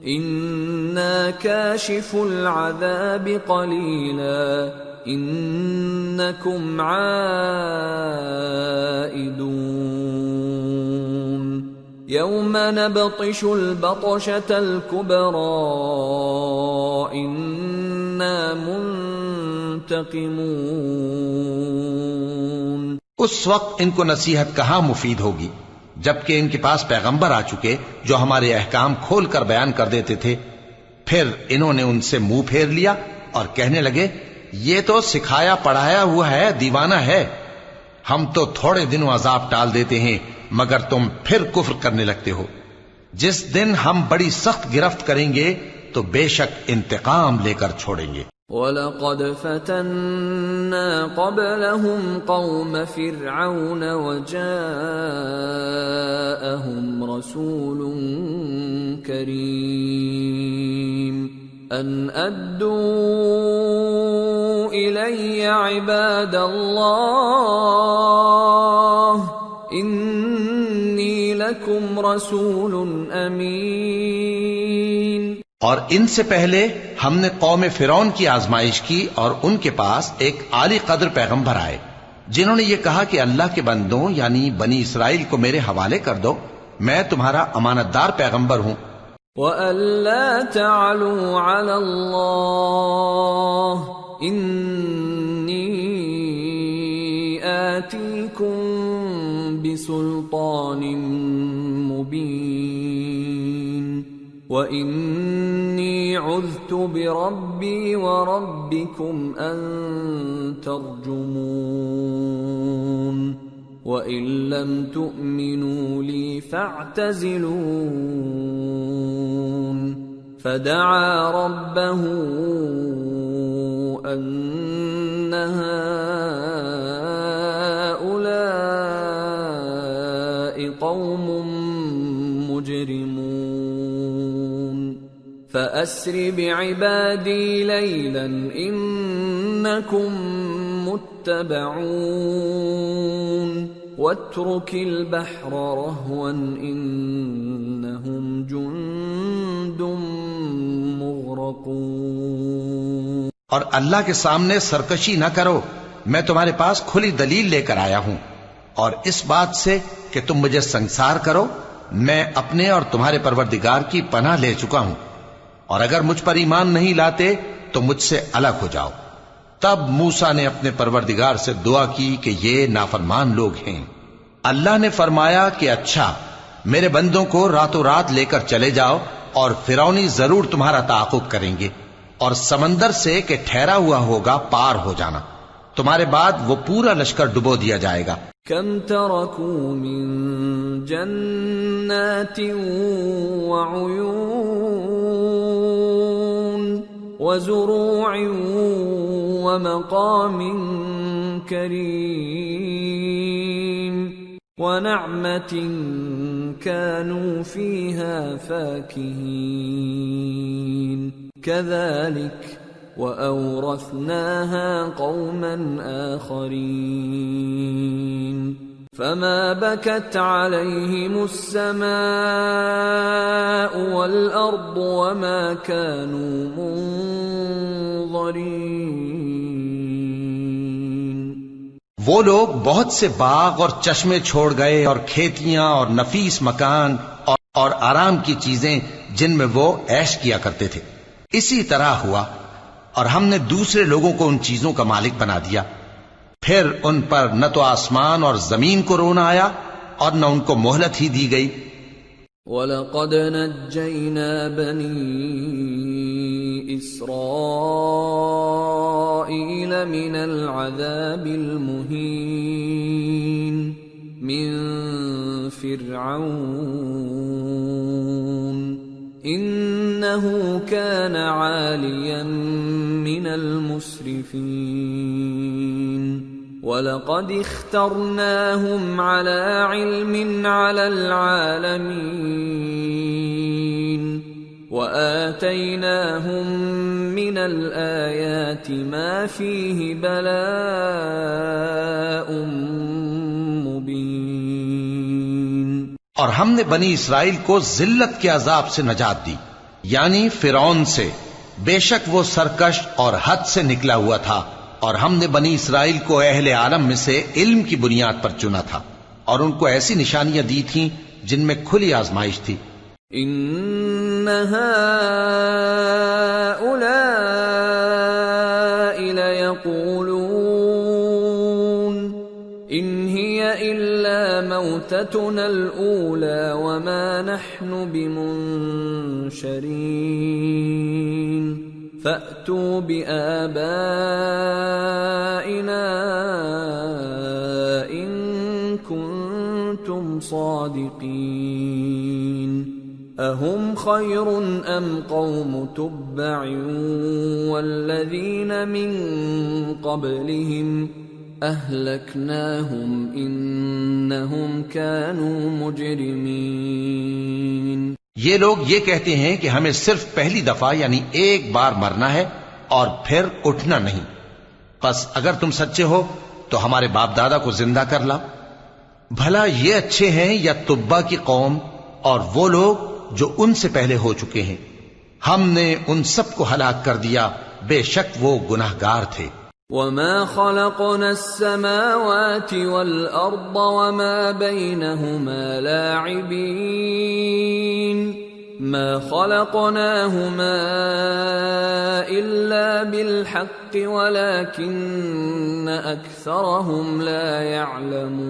إِنَّا كَاشِفُو الْعَذَابِ قَلِيلًا إِنَّكُمْ عَائِدُونَ يَوْمَ نَبْطِشُ الْبَطْشَةَ الْكُبْرَى إِنَّا منتقمون۔ اس وقت ان کو نصیحت کہاں مفید ہوگی جبکہ ان کے پاس پیغمبر آ چکے جو ہمارے احکام کھول کر بیان کر دیتے تھے۔ پھر انہوں نے ان سے منہ پھیر لیا اور کہنے لگے یہ تو سکھایا پڑھایا ہوا ہے، دیوانہ ہے، ہم تو تھوڑے دنوں عذاب ٹال دیتے ہیں مگر تم پھر کفر کرنے لگتے ہو۔ جس دن ہم بڑی سخت گرفت کریں گے تو بے شک انتقام لے کر چھوڑیں گے۔ وَلَقَدْ فَتَنَّا قَبْلَهُمْ قَوْمَ فِرْعَوْنَ وَجَاءَهُمْ رَسُولٌ كَرِيمٌ أَنْ أَدُّوا إِلَيَّ عِبَادَ اللَّهِ إِنِّي لَكُمْ رَسُولٌ أَمِينٌ۔ اور ان سے پہلے ہم نے قوم فرعون کی آزمائش کی اور ان کے پاس ایک عالی قدر پیغمبر آئے جنہوں نے یہ کہا کہ اللہ کے بندوں یعنی بنی اسرائیل کو میرے حوالے کر دو، میں تمہارا امانت دار پیغمبر ہوں۔ وَأَلَّا تَعْلُوا عَلَى اللَّهِ إِنِّي آتِيكُمْ بِسُلْطَانٍ مُبِينٍ وَإِنِّي عُذْتُ بِرَبِّي وَرَبِّكُمْ أَن تَرْجُمُونِ وَإِن لَّمْ تُؤْمِنُوا لِي فَاعْتَزِلُونِ فَدَعَا رَبَّهُ أَنَّ هَٰؤُلَاءِ قَوْمٌ مُجْرِمُونَ فَأَسْرِ بِعِبَادِي لَيْلًا إِنَّكُمْ مُتَّبَعُونَ وَاتْرُكِ الْبَحْرَ رَهْوًا إِنَّهُمْ جُندٌ مُغْرَقُونَ۔ اور اللہ کے سامنے سرکشی نہ کرو، میں تمہارے پاس کھلی دلیل لے کر آیا ہوں، اور اس بات سے کہ تم مجھے سنگسار کرو میں اپنے اور تمہارے پروردگار کی پناہ لے چکا ہوں، اور اگر مجھ پر ایمان نہیں لاتے تو مجھ سے الگ ہو جاؤ۔ تب موسیٰ نے اپنے پروردگار سے دعا کی کہ یہ نافرمان لوگ ہیں۔ اللہ نے فرمایا کہ اچھا، میرے بندوں کو راتوں رات لے کر چلے جاؤ، اور فرعونی ضرور تمہارا تعاقب کریں گے، اور سمندر سے کہ ٹھہرا ہوا ہوگا پار ہو جانا، تمہارے بعد وہ پورا لشکر ڈبو دیا جائے گا۔ کم ترکوا من جنات وعیون وزروع ومقام کریم ونعمة كانوا فيها فاكهين كذلك وأورثناها قوما آخرين فما بكت عليهم السماء والأرض وما كانوا منظرين۔ وہ لوگ بہت سے باغ اور چشمے چھوڑ گئے، اور کھیتیاں اور نفیس مکان اور آرام کی چیزیں جن میں وہ عیش کیا کرتے تھے۔ اسی طرح ہوا، اور ہم نے دوسرے لوگوں کو ان چیزوں کا مالک بنا دیا، پھر ان پر نہ تو آسمان اور زمین کو رونا آیا اور نہ ان کو مہلت ہی دی گئی۔ وَلَقَدْ نَجَّيْنَا بَنِي إِسْرَائِيلَ مِنَ الْعَذَابِ الْمُهِينِ مِنْ فِرْعَوْنَ إِنَّهُ كَانَ عَالِيًا مِنَ الْمُسْرِفِينَ وَلَقَدِ اخْتَرْنَاهُمْ عَلَى عِلْمٍ عَلَى الْعَالَمِينَ وَآتَيْنَاهُمْ مِنَ الْآيَاتِ مَا فِيهِ بَلَاءٌ مُبِينٌ۔ اور ہم نے بنی اسرائیل کو ذلت کے عذاب سے نجات دی، یعنی فرعون سے، بے شک وہ سرکش اور حد سے نکلا ہوا تھا، اور ہم نے بنی اسرائیل کو اہل عالم میں سے علم کی بنیاد پر چنا تھا، اور ان کو ایسی نشانیاں دی تھیں جن میں کھلی آزمائش تھی۔ ان هؤلاء ليقولون ان هي الا موتتنا الاولى وما نحن بمنشرين فأتوا بآبائنا إن كنتم صادقين أهم خير أم قوم تبع والذين من قبلهم أهلكناهم إنهم كانوا مجرمين۔ یہ لوگ یہ کہتے ہیں کہ ہمیں صرف پہلی دفعہ یعنی ایک بار مرنا ہے اور پھر اٹھنا نہیں، پس اگر تم سچے ہو تو ہمارے باپ دادا کو زندہ کر لاؤ۔ بھلا یہ اچھے ہیں یا تبا کی قوم اور وہ لوگ جو ان سے پہلے ہو چکے ہیں؟ ہم نے ان سب کو ہلاک کر دیا، بے شک وہ گناہگار تھے۔ وَمَا خَلَقْنَا السَّمَاوَاتِ وَالْأَرْضَ وَمَا بَيْنَهُمَا لَاعِبِينَ مَا خَلَقْنَاهُمَا إِلَّا بِالْحَقِّ وَلَكِنَّ أَكْثَرَهُمْ لَا يَعْلَمُونَ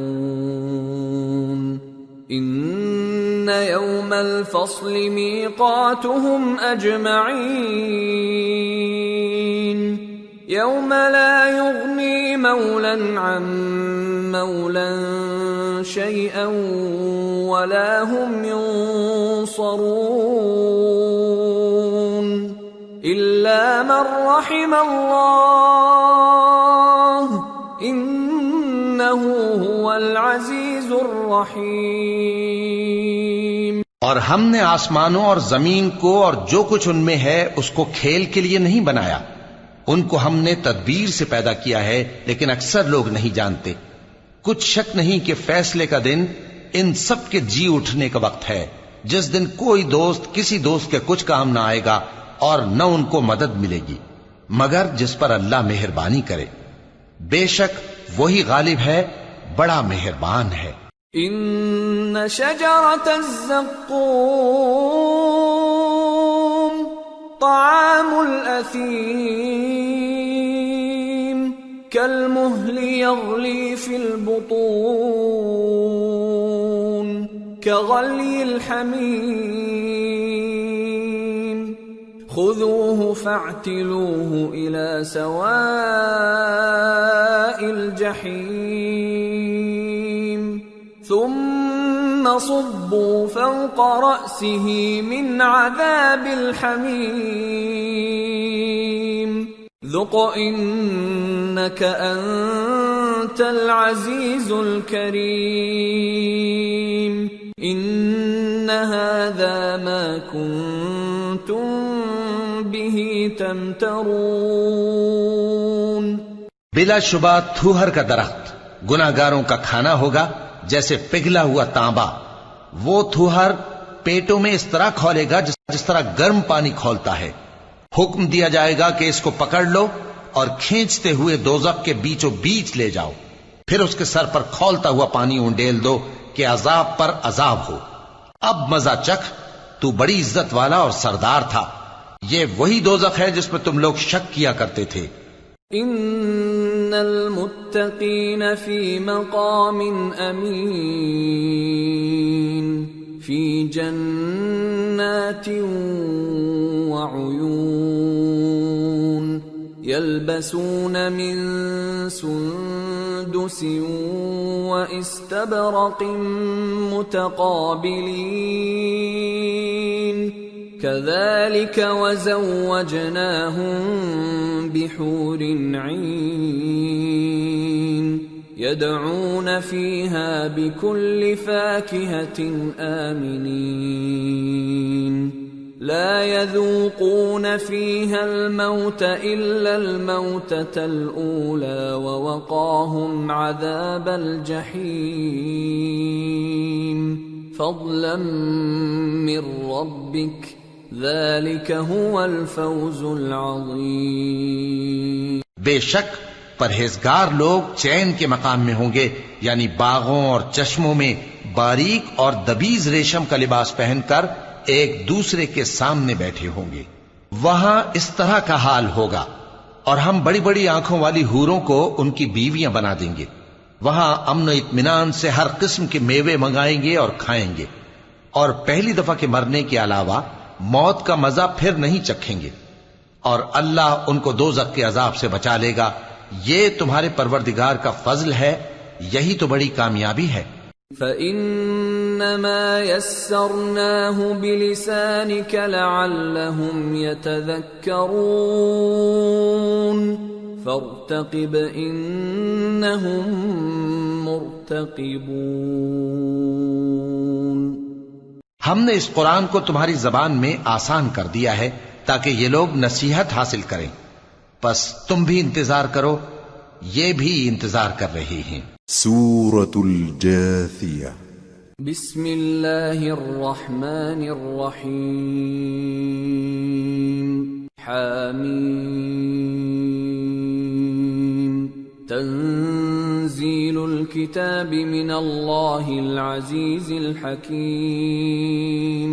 إِنَّ يَوْمَ الْفَصْلِ مِيقَاتُهُمْ أَجْمَعِينَ يوم لا يغني مولا عن مولا شيئا ولا هم ينصرون إلا من رحم الله إنه هو العزيز الرحيم۔ اور ہم نے آسمانوں اور زمین کو اور جو کچھ ان میں ہے اس کو کھیل کے لیے نہیں بنایا، ان کو ہم نے تدبیر سے پیدا کیا ہے، لیکن اکثر لوگ نہیں جانتے۔ کچھ شک نہیں کہ فیصلے کا دن ان سب کے جی اٹھنے کا وقت ہے، جس دن کوئی دوست کسی دوست کے کچھ کام نہ آئے گا اور نہ ان کو مدد ملے گی۔ مگر جس پر اللہ مہربانی کرے، بے شک وہی غالب ہے، بڑا مہربان ہے۔ ان شجرۃ الزقوم طعام الاثیم كالمهل يغلي في البطون كغلي الحميم خذوه فاعتلوه إلى سواء الجحيم ثم صبوا فوق رأسه من عذاب الحميم ذق إنك أنت العزيز الكريم إن هذا ما كنتم به تمترون۔ بلا شبہ تھوہر کا درخت گناہگاروں کا کھانا ہوگا جیسے پگھلا ہوا تانبا۔ وہ تھوہر پیٹوں میں اس طرح کھولے گا جس طرح گرم پانی کھولتا ہے۔ حکم دیا جائے گا کہ اس کو پکڑ لو اور کھینچتے ہوئے دوزخ کے بیچوں بیچ لے جاؤ، پھر اس کے سر پر کھولتا ہوا پانی اونڈیل دو کہ عذاب پر عذاب ہو۔ اب مزہ چکھ، تو بڑی عزت والا اور سردار تھا۔ یہ وہی دوزخ ہے جس میں تم لوگ شک کیا کرتے تھے۔ ان المتقین فی مقام امین فی جنات وعیون یلبسون من سندس واستبرق متقابلین كذلك وزوجناهم بحور عين يدعون فيها بكل فاكهة آمنين لا يذوقون فيها الموت إلا الموتة الأولى ووقاهم عذاب الجحيم فضلا من ربك ذلك هو الفوز العظیم۔ بے شک پرہیزگار لوگ چین کے مقام میں ہوں گے، یعنی باغوں اور چشموں میں باریک اور دبیز ریشم کا لباس پہن کر ایک دوسرے کے سامنے بیٹھے ہوں گے۔ وہاں اس طرح کا حال ہوگا، اور ہم بڑی بڑی آنکھوں والی حوروں کو ان کی بیویاں بنا دیں گے۔ وہاں امن و اطمینان سے ہر قسم کے میوے منگائیں گے اور کھائیں گے، اور پہلی دفعہ کے مرنے کے علاوہ موت کا مزہ پھر نہیں چکھیں گے، اور اللہ ان کو دوزخ کے عذاب سے بچا لے گا۔ یہ تمہارے پروردگار کا فضل ہے، یہی تو بڑی کامیابی ہے۔ فَإِنَّمَا يَسَّرْنَاهُ بِلِسَانِكَ لَعَلَّهُمْ يَتَذَكَّرُونَ فَارْتَقِبْ إِنَّهُمْ مُرْتَقِبُونَ۔ ہم نے اس قرآن کو تمہاری زبان میں آسان کر دیا ہے تاکہ یہ لوگ نصیحت حاصل کریں، پس تم بھی انتظار کرو، یہ بھی انتظار کر رہے ہیں۔ سورة الجاثیہ۔ بسم اللہ الرحمن الرحیم۔ حامیم۔ تنزیل الکتاب من اللہ العزیز الحکیم۔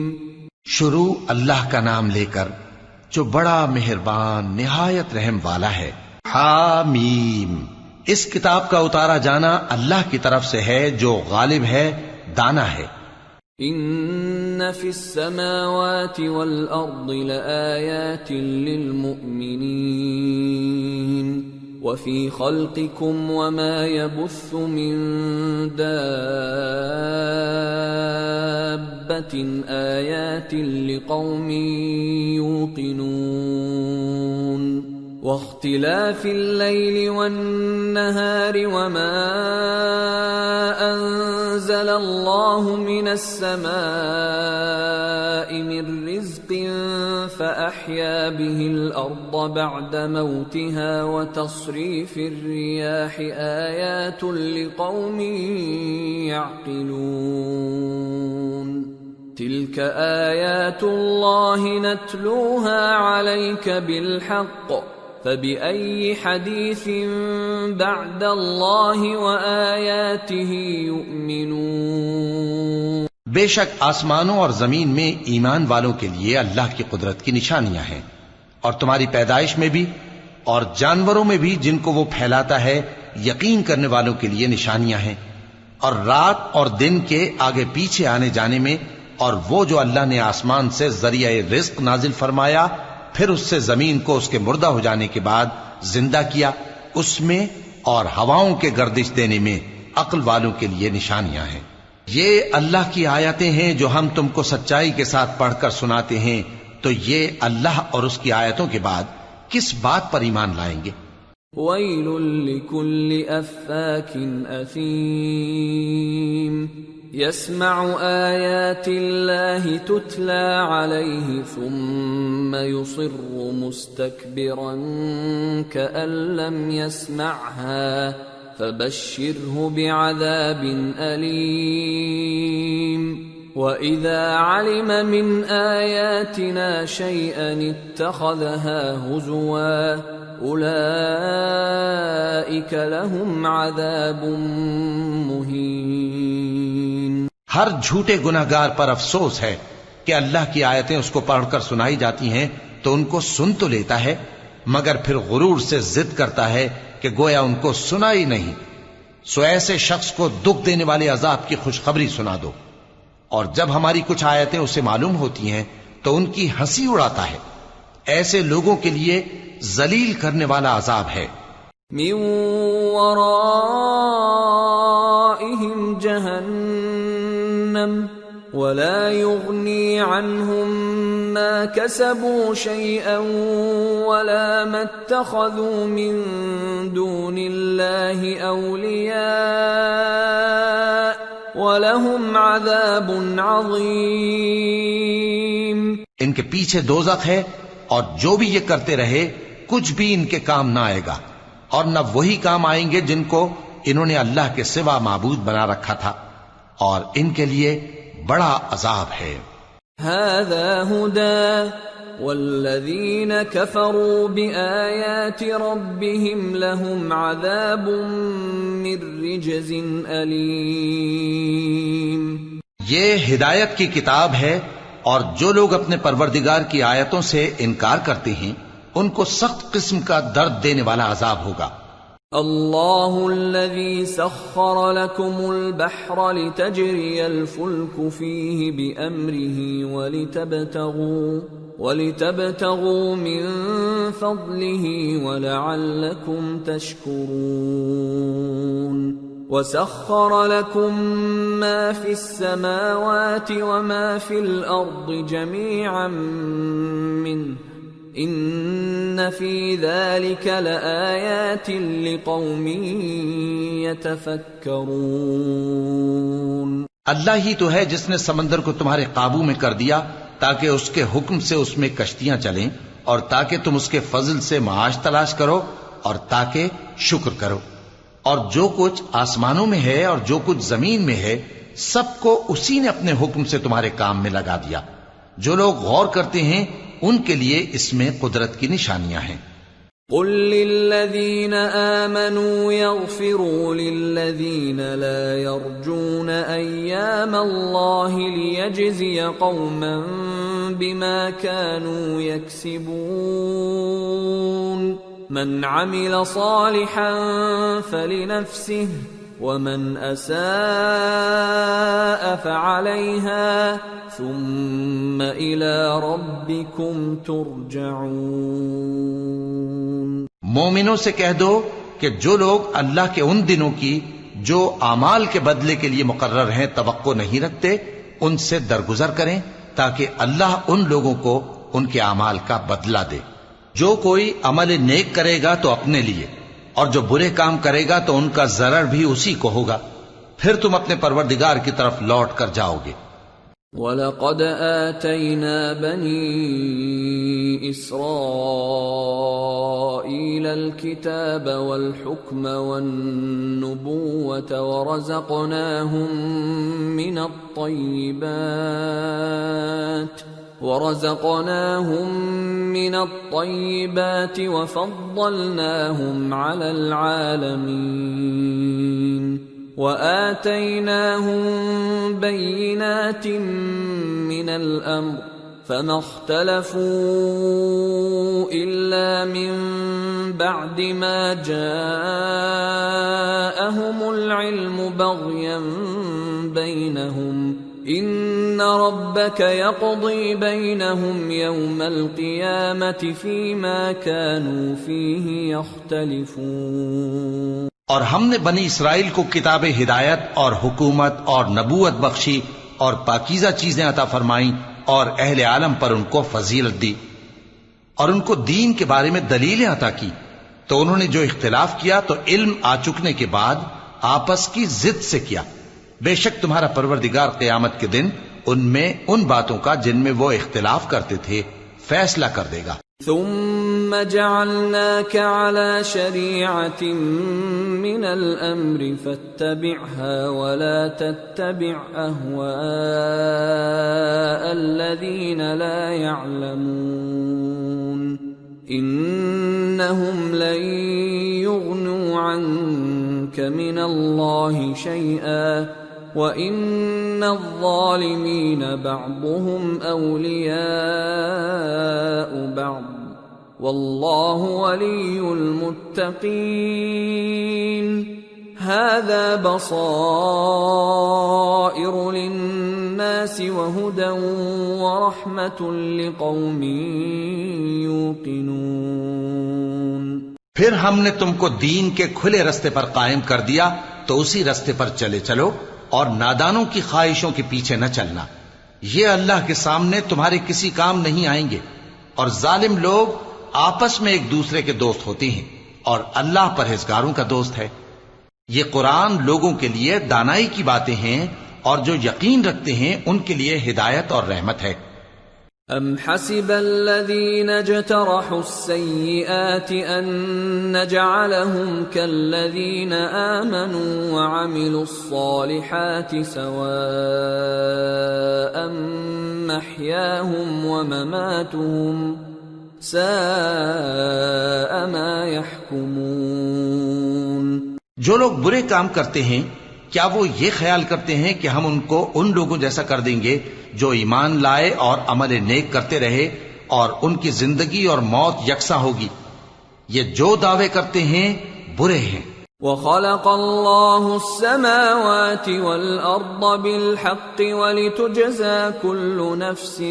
شروع اللہ کا نام لے کر جو بڑا مہربان نہایت رحم والا ہے۔ حامیم۔ اس کتاب کا اتارا جانا اللہ کی طرف سے ہے جو غالب ہے، دانا ہے۔ ان فی السماوات والارض لآیات للمؤمنین وفی خلقکم وما يبث من دابة آیات لقوم یوقنون واختلاف الليل والنهار وما أنزل الله من السماء من رزق فأحيا به الأرض بعد موتها وتصريف الرياح آيات لقوم يعقلون تلك آيات الله نتلوها عليك بالحق فبأي حديث بعد الله وآياته يؤمنون؟ بے شک آسمانوں اور زمین میں ایمان والوں کے لیے اللہ کی قدرت کی نشانیاں ہیں، اور تمہاری پیدائش میں بھی اور جانوروں میں بھی جن کو وہ پھیلاتا ہے یقین کرنے والوں کے لیے نشانیاں ہیں، اور رات اور دن کے آگے پیچھے آنے جانے میں، اور وہ جو اللہ نے آسمان سے ذریعہ رزق نازل فرمایا پھر اس سے زمین کو اس کے مردہ ہو جانے کے بعد زندہ کیا، اس میں اور ہواؤں کے گردش دینے میں عقل والوں کے لیے نشانیاں ہیں۔ یہ اللہ کی آیتیں ہیں جو ہم تم کو سچائی کے ساتھ پڑھ کر سناتے ہیں، تو یہ اللہ اور اس کی آیتوں کے بعد کس بات پر ایمان لائیں گے؟ وَيْلٌ لِكُلِّ أَفَّاكٍ أَثِيمٍ يَسْمَعُ آيَاتِ اللَّهِ تُتْلَى عَلَيْهِ ثُمَّ يُصِرُّ مُسْتَكْبِرًا كَأَن لَّمْ يَسْمَعْهَا فَبَشِّرْهُ بِعَذَابٍ أَلِيمٍ وَإِذَا عَلِمَ مِنْ آيَاتِنَا شَيْئًا اتَّخَذَهَا هُزُوًا أُولَئِكَ لَهُمْ عَذَابٌ مُهِينٌ۔ ہر جھوٹے گناہگار پر افسوس ہے کہ اللہ کی آیتیں اس کو پڑھ کر سنائی جاتی ہیں تو ان کو سن تو لیتا ہے مگر پھر غرور سے ضد کرتا ہے کہ گویا ان کو سنا ہی نہیں، سو ایسے شخص کو دکھ دینے والے عذاب کی خوشخبری سنا دو، اور جب ہماری کچھ آیتیں اسے معلوم ہوتی ہیں تو ان کی ہنسی اڑاتا ہے، ایسے لوگوں کے لیے ذلیل کرنے والا عذاب ہے۔ من ورائهم جہنم ولا يغني عنهم ما كسبوا شيئا ولا ما اتخذوا من دون الله أولياء وَلَهُمْ عَذَابٌ عَظِيمٌ۔ ان کے پیچھے دوزخ ہے، اور جو بھی یہ کرتے رہے کچھ بھی ان کے کام نہ آئے گا، اور نہ وہی کام آئیں گے جن کو انہوں نے اللہ کے سوا معبود بنا رکھا تھا، اور ان کے لیے بڑا عذاب ہے۔ هَذَا هُدًى وَالَّذِينَ كَفَرُوا بِآيَاتِ رَبِّهِمْ لَهُمْ عَذَابٌ مِّن رِّجْزٍ أَلِيمٌ۔ یہ ہدایت کی کتاب ہے، اور جو لوگ اپنے پروردگار کی آیتوں سے انکار کرتے ہیں ان کو سخت قسم کا درد دینے والا عذاب ہوگا۔ اللہ الذی سخر لکم البحر لتجری الفلک فیہ بأمرہ ولتبتغوا من فضلہ ولعلکم تشکرون، وسخر لكم ما في السماوات وما في الأرض جميعا منه إن في ذلك لآيات لقوم يتفكرون۔ اللہ ہی تو ہے جس نے سمندر کو تمہارے قابو میں کر دیا تاکہ اس کے حکم سے اس میں کشتیاں چلیں، اور تاکہ تم اس کے فضل سے معاش تلاش کرو اور تاکہ شکر کرو۔ اور جو کچھ آسمانوں میں ہے اور جو کچھ زمین میں ہے سب کو اسی نے اپنے حکم سے تمہارے کام میں لگا دیا۔ جو لوگ غور کرتے ہیں ان کے لیے اس میں قدرت کی نشانیاں ہیں۔ قل للذین آمنوا یغفروا للذین لا یرجون ایام اللہ لیجزی قوما بما كانوا یکسبون، من عمل صالحا فلنفسه ومن اساء فعليها ثم الى ربكم ترجعون۔ مومنوں سے کہہ دو کہ جو لوگ اللہ کے ان دنوں کی جو اعمال کے بدلے کے لیے مقرر ہیں توقع نہیں رکھتے ان سے درگزر کریں تاکہ اللہ ان لوگوں کو ان کے اعمال کا بدلہ دے۔ جو کوئی عمل نیک کرے گا تو اپنے لیے، اور جو برے کام کرے گا تو ان کا ضرر بھی اسی کو ہوگا، پھر تم اپنے پروردگار کی طرف لوٹ کر جاؤ گے۔ وَلَقَدْ آتَيْنَا بَنِي إِسْرَائِيلَ الْكِتَابَ وَالْحُكْمَ وَالنُّبُوَّةَ وَرَزَقْنَاهُمْ مِنَ الطَّيِّبَاتِ ورزقناهم من الطيبات وفضلناهم على العالمين وآتيناهم بينات من الأمر فما اختلفوا إلا من بعد ما جاءهم العلم بغيا بينهم إن ربك يقضي بينهم يوم القيامة فيما كانوا فيه يختلفون۔ اور ہم نے بنی اسرائیل کو کتاب ہدایت اور حکومت اور نبوت بخشی اور پاکیزہ چیزیں عطا فرمائیں اور اہل عالم پر ان کو فضیلت دی اور ان کو دین کے بارے میں دلیلیں عطا کی، تو انہوں نے جو اختلاف کیا تو علم آ چکنے کے بعد آپس کی ضد سے کیا۔ بے شک تمہارا پروردگار قیامت کے دن ان میں ان باتوں کا جن میں وہ اختلاف کرتے تھے فیصلہ کر دے گا۔ ثم جعلناك على شريعة من الأمر فاتبعها ولا تتبع أهواء الذين لا يعلمون إنهم لن يغنوا عنك من الله شيئا وَإِنَّ الظَّالِمِينَ بَعْضُهُمْ أَوْلِيَاءُ بَعْضٍ وَاللَّهُ وَلِيُّ الْمُتَّقِينَ هَذَا بَصَائِرُ لِلنَّاسِ وَهُدًى وَرَحْمَةٌ لِقَوْمٍ يُوقِنُونَ۔ پھر ہم نے تم کو دین کے کھلے رستے پر قائم کر دیا تو اسی رستے پر چلے چلو اور نادانوں کی خواہشوں کے پیچھے نہ چلنا، یہ اللہ کے سامنے تمہارے کسی کام نہیں آئیں گے، اور ظالم لوگ آپس میں ایک دوسرے کے دوست ہوتے ہیں اور اللہ پرہیزگاروں کا دوست ہے۔ یہ قرآن لوگوں کے لیے دانائی کی باتیں ہیں اور جو یقین رکھتے ہیں ان کے لیے ہدایت اور رحمت ہے۔ أَمْ حَسِبَ الَّذِينَ اجْتَرَحُوا السَّيِّئَاتِ أَن نَّجْعَلَهُمْ كَالَّذِينَ آمَنُوا وَعَمِلُوا الصَّالِحَاتِ سَوَاءً مَّحْيَاهُمْ وَمَمَاتُهُمْ سَاءَ مَا يَحْكُمُونَ۔ جو لوگ برے کام کرتے ہیں کیا وہ یہ خیال کرتے ہیں کہ ہم ان کو ان لوگوں جیسا کر دیں گے جو ایمان لائے اور عمل نیک کرتے رہے اور ان کی زندگی اور موت یکساں ہوگی؟ یہ جو دعوے کرتے ہیں برے ہیں۔ وَخَلَقَ اللَّهُ السَّمَاوَاتِ وَالْأَرْضَ بِالْحَقِّ وَلِتُجْزَى كُلُّ نَفْسٍ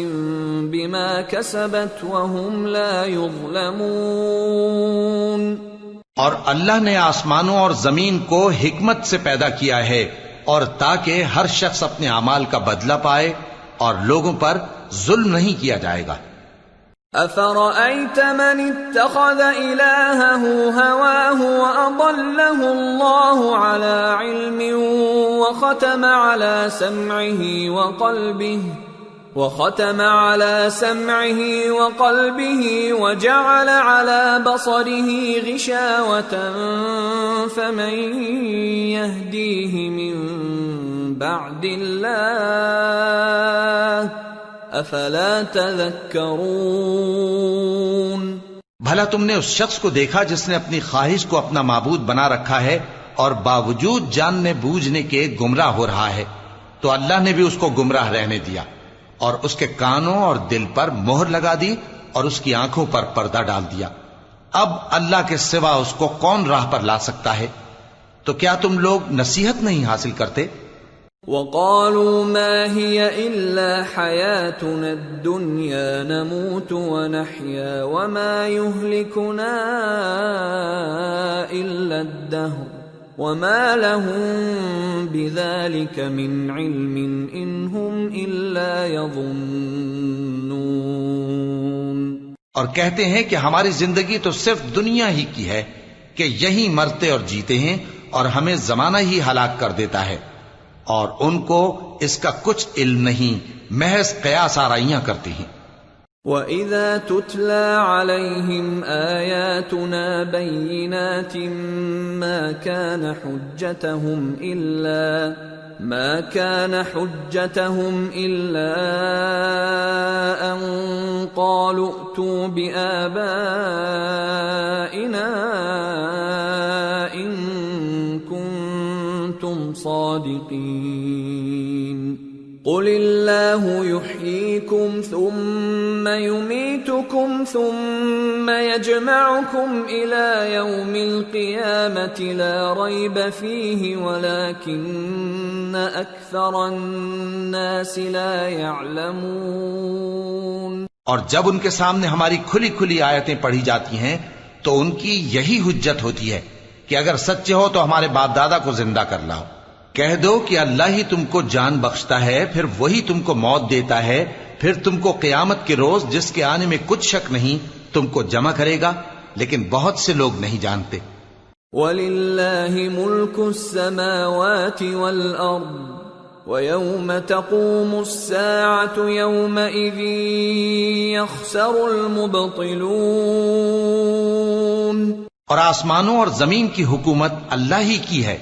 بِمَا كَسَبَتْ وَهُمْ لَا يُظْلَمُونَ۔ اور اللہ نے آسمانوں اور زمین کو حکمت سے پیدا کیا ہے اور تاکہ ہر شخص اپنے اعمال کا بدلہ پائے اور لوگوں پر ظلم نہیں کیا جائے گا۔ أَفَرَأَيْتَ مَنِ اتَّخَذَ إِلَٰهَهُ هَوَاهُ وَأَضَلَّهُ اللَّهُ عَلَىٰ عِلْمٍ وَخَتَمَ عَلَىٰ سَمْعِهِ وَقَلْبِهِ وَجَعَلَ عَلَىٰ بَصَرِهِ غِشَاوَةً فَمَن يَهْدِيهِ مِن بَعْدِ اللَّهِ أَفَلَا تَذَكَّرُونَ۔ بھلا تم نے اس شخص کو دیکھا جس نے اپنی خواہش کو اپنا معبود بنا رکھا ہے اور باوجود جاننے بوجھنے کے گمراہ ہو رہا ہے؟ تو اللہ نے بھی اس کو گمراہ رہنے دیا اور اس کے کانوں اور دل پر مہر لگا دی اور اس کی آنکھوں پر پردہ ڈال دیا۔ اب اللہ کے سوا اس کو کون راہ پر لا سکتا ہے؟ تو کیا تم لوگ نصیحت نہیں حاصل کرتے؟ وَقَالُوا مَا هِيَ إِلَّا حَيَاتُنَا الدُّنْيَا نَمُوتُ وَنَحْيَا وَمَا يُهْلِكُنَا إِلَّا الدَّهْرُ وَمَا لَهُم بِذَلِكَ مِنْ عِلْمٍ إِنْ هُمْ إِلَّا يَظُنُّونَ۔ اور کہتے ہیں کہ ہماری زندگی تو صرف دنیا ہی کی ہے کہ یہی مرتے اور جیتے ہیں اور ہمیں زمانہ ہی ہلاک کر دیتا ہے، اور ان کو اس کا کچھ علم نہیں، محض قیاس آرائیاں کرتے ہیں۔ وَإِذَا تُتْلَى عَلَيْهِمْ آيَاتُنَا بَيِّنَاتٍ مَا كَانَ حُجَّتَهُمْ ما كان حجتهم إلا أن قالوا ائتوا بآبائنا إن كنتم صادقين قل الله يحييكم ثم يميتكم ثم يجمعكم إلى يوم القيامة لا ريب فيه ولكن أكثر الناس لا يعلمون۔ اور جب ان کے سامنے ہماری کھلی کھلی آیتیں پڑھی جاتی ہیں تو ان کی یہی حجت ہوتی ہے کہ اگر سچے ہو تو ہمارے باپ دادا کو زندہ کر لاؤ۔ کہہ دو کہ اللہ ہی تم کو جان بخشتا ہے، پھر وہی تم کو موت دیتا ہے، پھر تم کو قیامت کے روز جس کے آنے میں کچھ شک نہیں تم کو جمع کرے گا، لیکن بہت سے لوگ نہیں جانتے۔ وَلِلَّهِ مُلْكُ السَّمَاوَاتِ وَالْأَرْضِ وَيَوْمَ تَقُومُ السَّاعَةُ يَوْمَئِذٍ يَخْسَرُ الْمُبْطِلُونَ۔ اور آسمانوں اور زمین کی حکومت اللہ ہی کی ہے،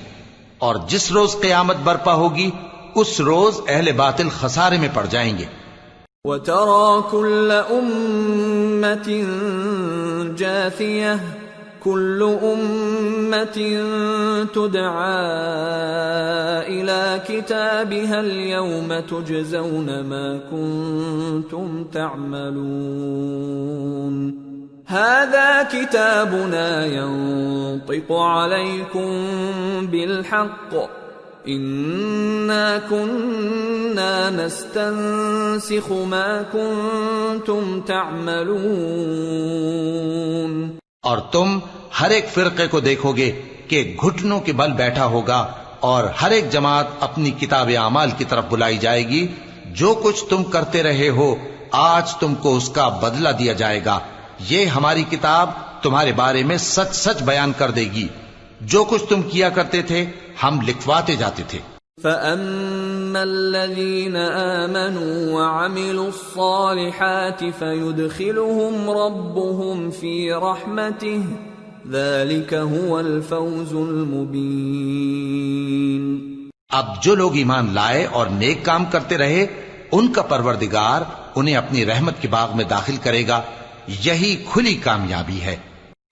اور جس روز قیامت برپا ہوگی اس روز اہل باطل خسارے میں پڑ جائیں گے۔ وَتَرَى كُلَّ أُمَّةٍ جَاثِيَةً كُلُّ أُمَّةٍ تُدْعَى إِلَى كِتَابِهَا الْيَوْمَ تُجْزَوْنَ مَا كُنتُمْ تَعْمَلُونَ هذا كتابنا ينطق عليكم بالحق إنا كنا نستنسخ ما كنتم تعملون۔ اور تم ہر ایک فرقے کو دیکھو گے کہ گھٹنوں کے بل بیٹھا ہوگا، اور ہر ایک جماعت اپنی کتاب اعمال کی طرف بلائی جائے گی۔ جو کچھ تم کرتے رہے ہو آج تم کو اس کا بدلہ دیا جائے گا۔ یہ ہماری کتاب تمہارے بارے میں سچ سچ بیان کر دے گی۔ جو کچھ تم کیا کرتے تھے ہم لکھواتے جاتے تھے۔ فَأَمَّا الَّذِينَ آمَنُوا وَعَمِلُوا الصَّالِحَاتِ فَيُدْخِلُهُمْ رَبُّهُمْ فِي رَحْمَتِهِ ذَلِكَ هُوَ الْفَوْزُ الْمُبِينُ۔ اب جو لوگ ایمان لائے اور نیک کام کرتے رہے ان کا پروردگار انہیں اپنی رحمت کے باغ میں داخل کرے گا، یہی کھلی کامیابی ہے۔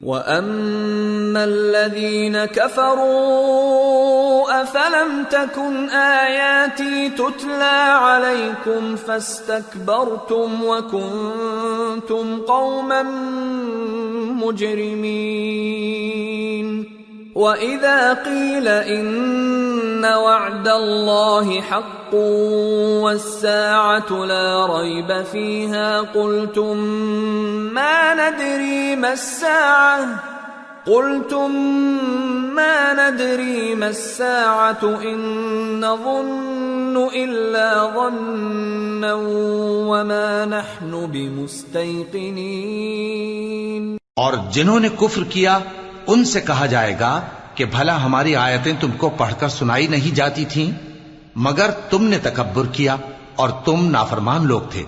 وَأَمَّا الَّذِينَ كَفَرُوا أَفَلَمْ تَكُنْ آيَاتِي تُتْلَى عَلَيْكُمْ فَاسْتَكْبَرْتُمْ وَكُنْتُمْ قَوْمًا مُجْرِمِينَ وَإِذَا قِيلَ إِنَّ وَعْدَ اللَّهِ حَقٌّ وَالسَّاعَةُ لَا رَيْبَ فِيهَا قُلْتُمْ مَا نَدْرِي مَا السَّاعَةُ إِن نَّظُنُّ إِلَّا ظَنًّا وَمَا نَحْنُ بِمُسْتَيْقِنِينَ۔ اور جنہوں نے کفر کیا ان سے کہا جائے گا کہ بھلا ہماری آیتیں تم کو پڑھ کر سنائی نہیں جاتی تھیں؟ مگر تم نے تکبر کیا اور تم نافرمان لوگ تھے۔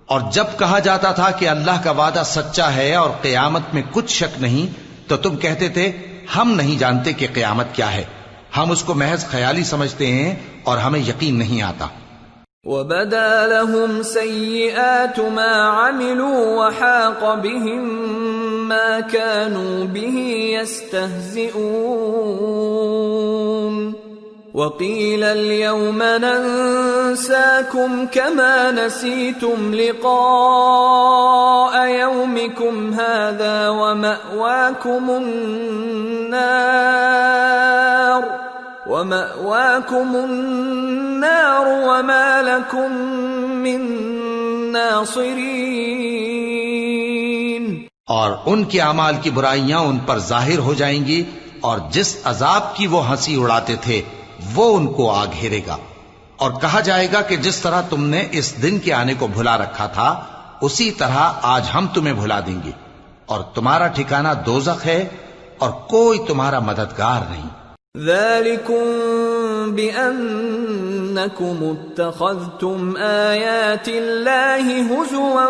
اور جب کہا جاتا تھا کہ اللہ کا وعدہ سچا ہے اور قیامت میں کچھ شک نہیں تو تم کہتے تھے ہم نہیں جانتے کہ قیامت کیا ہے، ہم اس کو محض خیالی سمجھتے ہیں اور ہمیں یقین نہیں آتا۔ وَبَدَا لَهُمْ سَيِّئَاتُ مَا عَمِلُوا وَحَاقَ بِهِمْ مَا كَانُوا بِهِ يَسْتَهْزِئُونَ وَقِيلَ الْيَوْمَ نَنْسَاكُمْ كَمَا نَسِيتُمْ لِقَاءَ يَوْمِكُمْ هَذَا وَمَأْوَاكُمُ النَّارُ وَمَا لَكُمْ مِنْ نَاصِرِينَ۔ اور ان کے اعمال کی برائیاں ان پر ظاہر ہو جائیں گی، اور جس عذاب کی وہ ہنسی اڑاتے تھے وہ ان کو آ گھیرے گا۔ اور کہا جائے گا کہ جس طرح تم نے اس دن کے آنے کو بھلا رکھا تھا اسی طرح آج ہم تمہیں بھلا دیں گے، اور تمہارا ٹھکانہ دوزخ ہے اور کوئی تمہارا مددگار نہیں۔ ذَلِكُمْ بِأَنَّكُمُ اتَّخَذْتُمْ آيَاتِ اللَّهِ هُزُوًا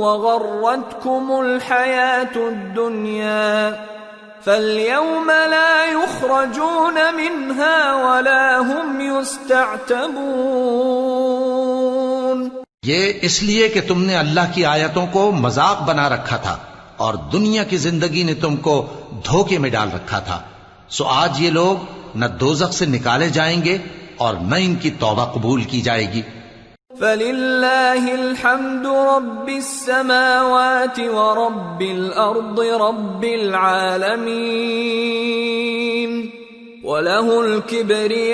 وَغَرَّتْكُمُ الْحَيَاةُ الدُّنْيَا فَالْيَوْمَ لَا يُخْرَجُونَ مِنْهَا وَلَا هُمْ يُسْتَعْتَبُونَ۔ یہ اس لیے کہ تم نے اللہ کی آیتوں کو مذاق بنا رکھا تھا اور دنیا کی زندگی نے تم کو دھوکے میں ڈال رکھا تھا، سو آج یہ لوگ نہ دوزخ سے نکالے جائیں گے اور نہ ان کی توبہ قبول کی جائے گی۔ فَلِلَّهِ الْحَمْدُ رَبِّ السَّمَاوَاتِ وَرَبِّ الْأَرْضِ رَبِّ الْعَالَمِينَ وَلَهُ الْكِبْرِيَاءُ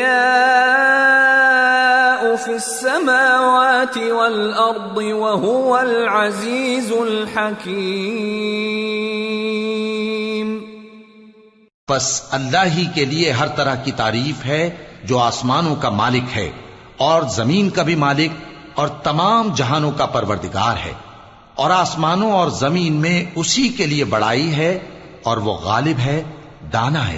فِي السَّمَاوَاتِ وَالْأَرْضِ وَهُوَ الْعَزِيزُ الْحَكِيمُ۔ پس اللہ ہی کے لیے ہر طرح کی تعریف ہے جو آسمانوں کا مالک ہے اور زمین کا بھی مالک اور تمام جہانوں کا پروردگار ہے، اور آسمانوں اور زمین میں اسی کے لیے بڑائی ہے اور وہ غالب ہے، دانا ہے۔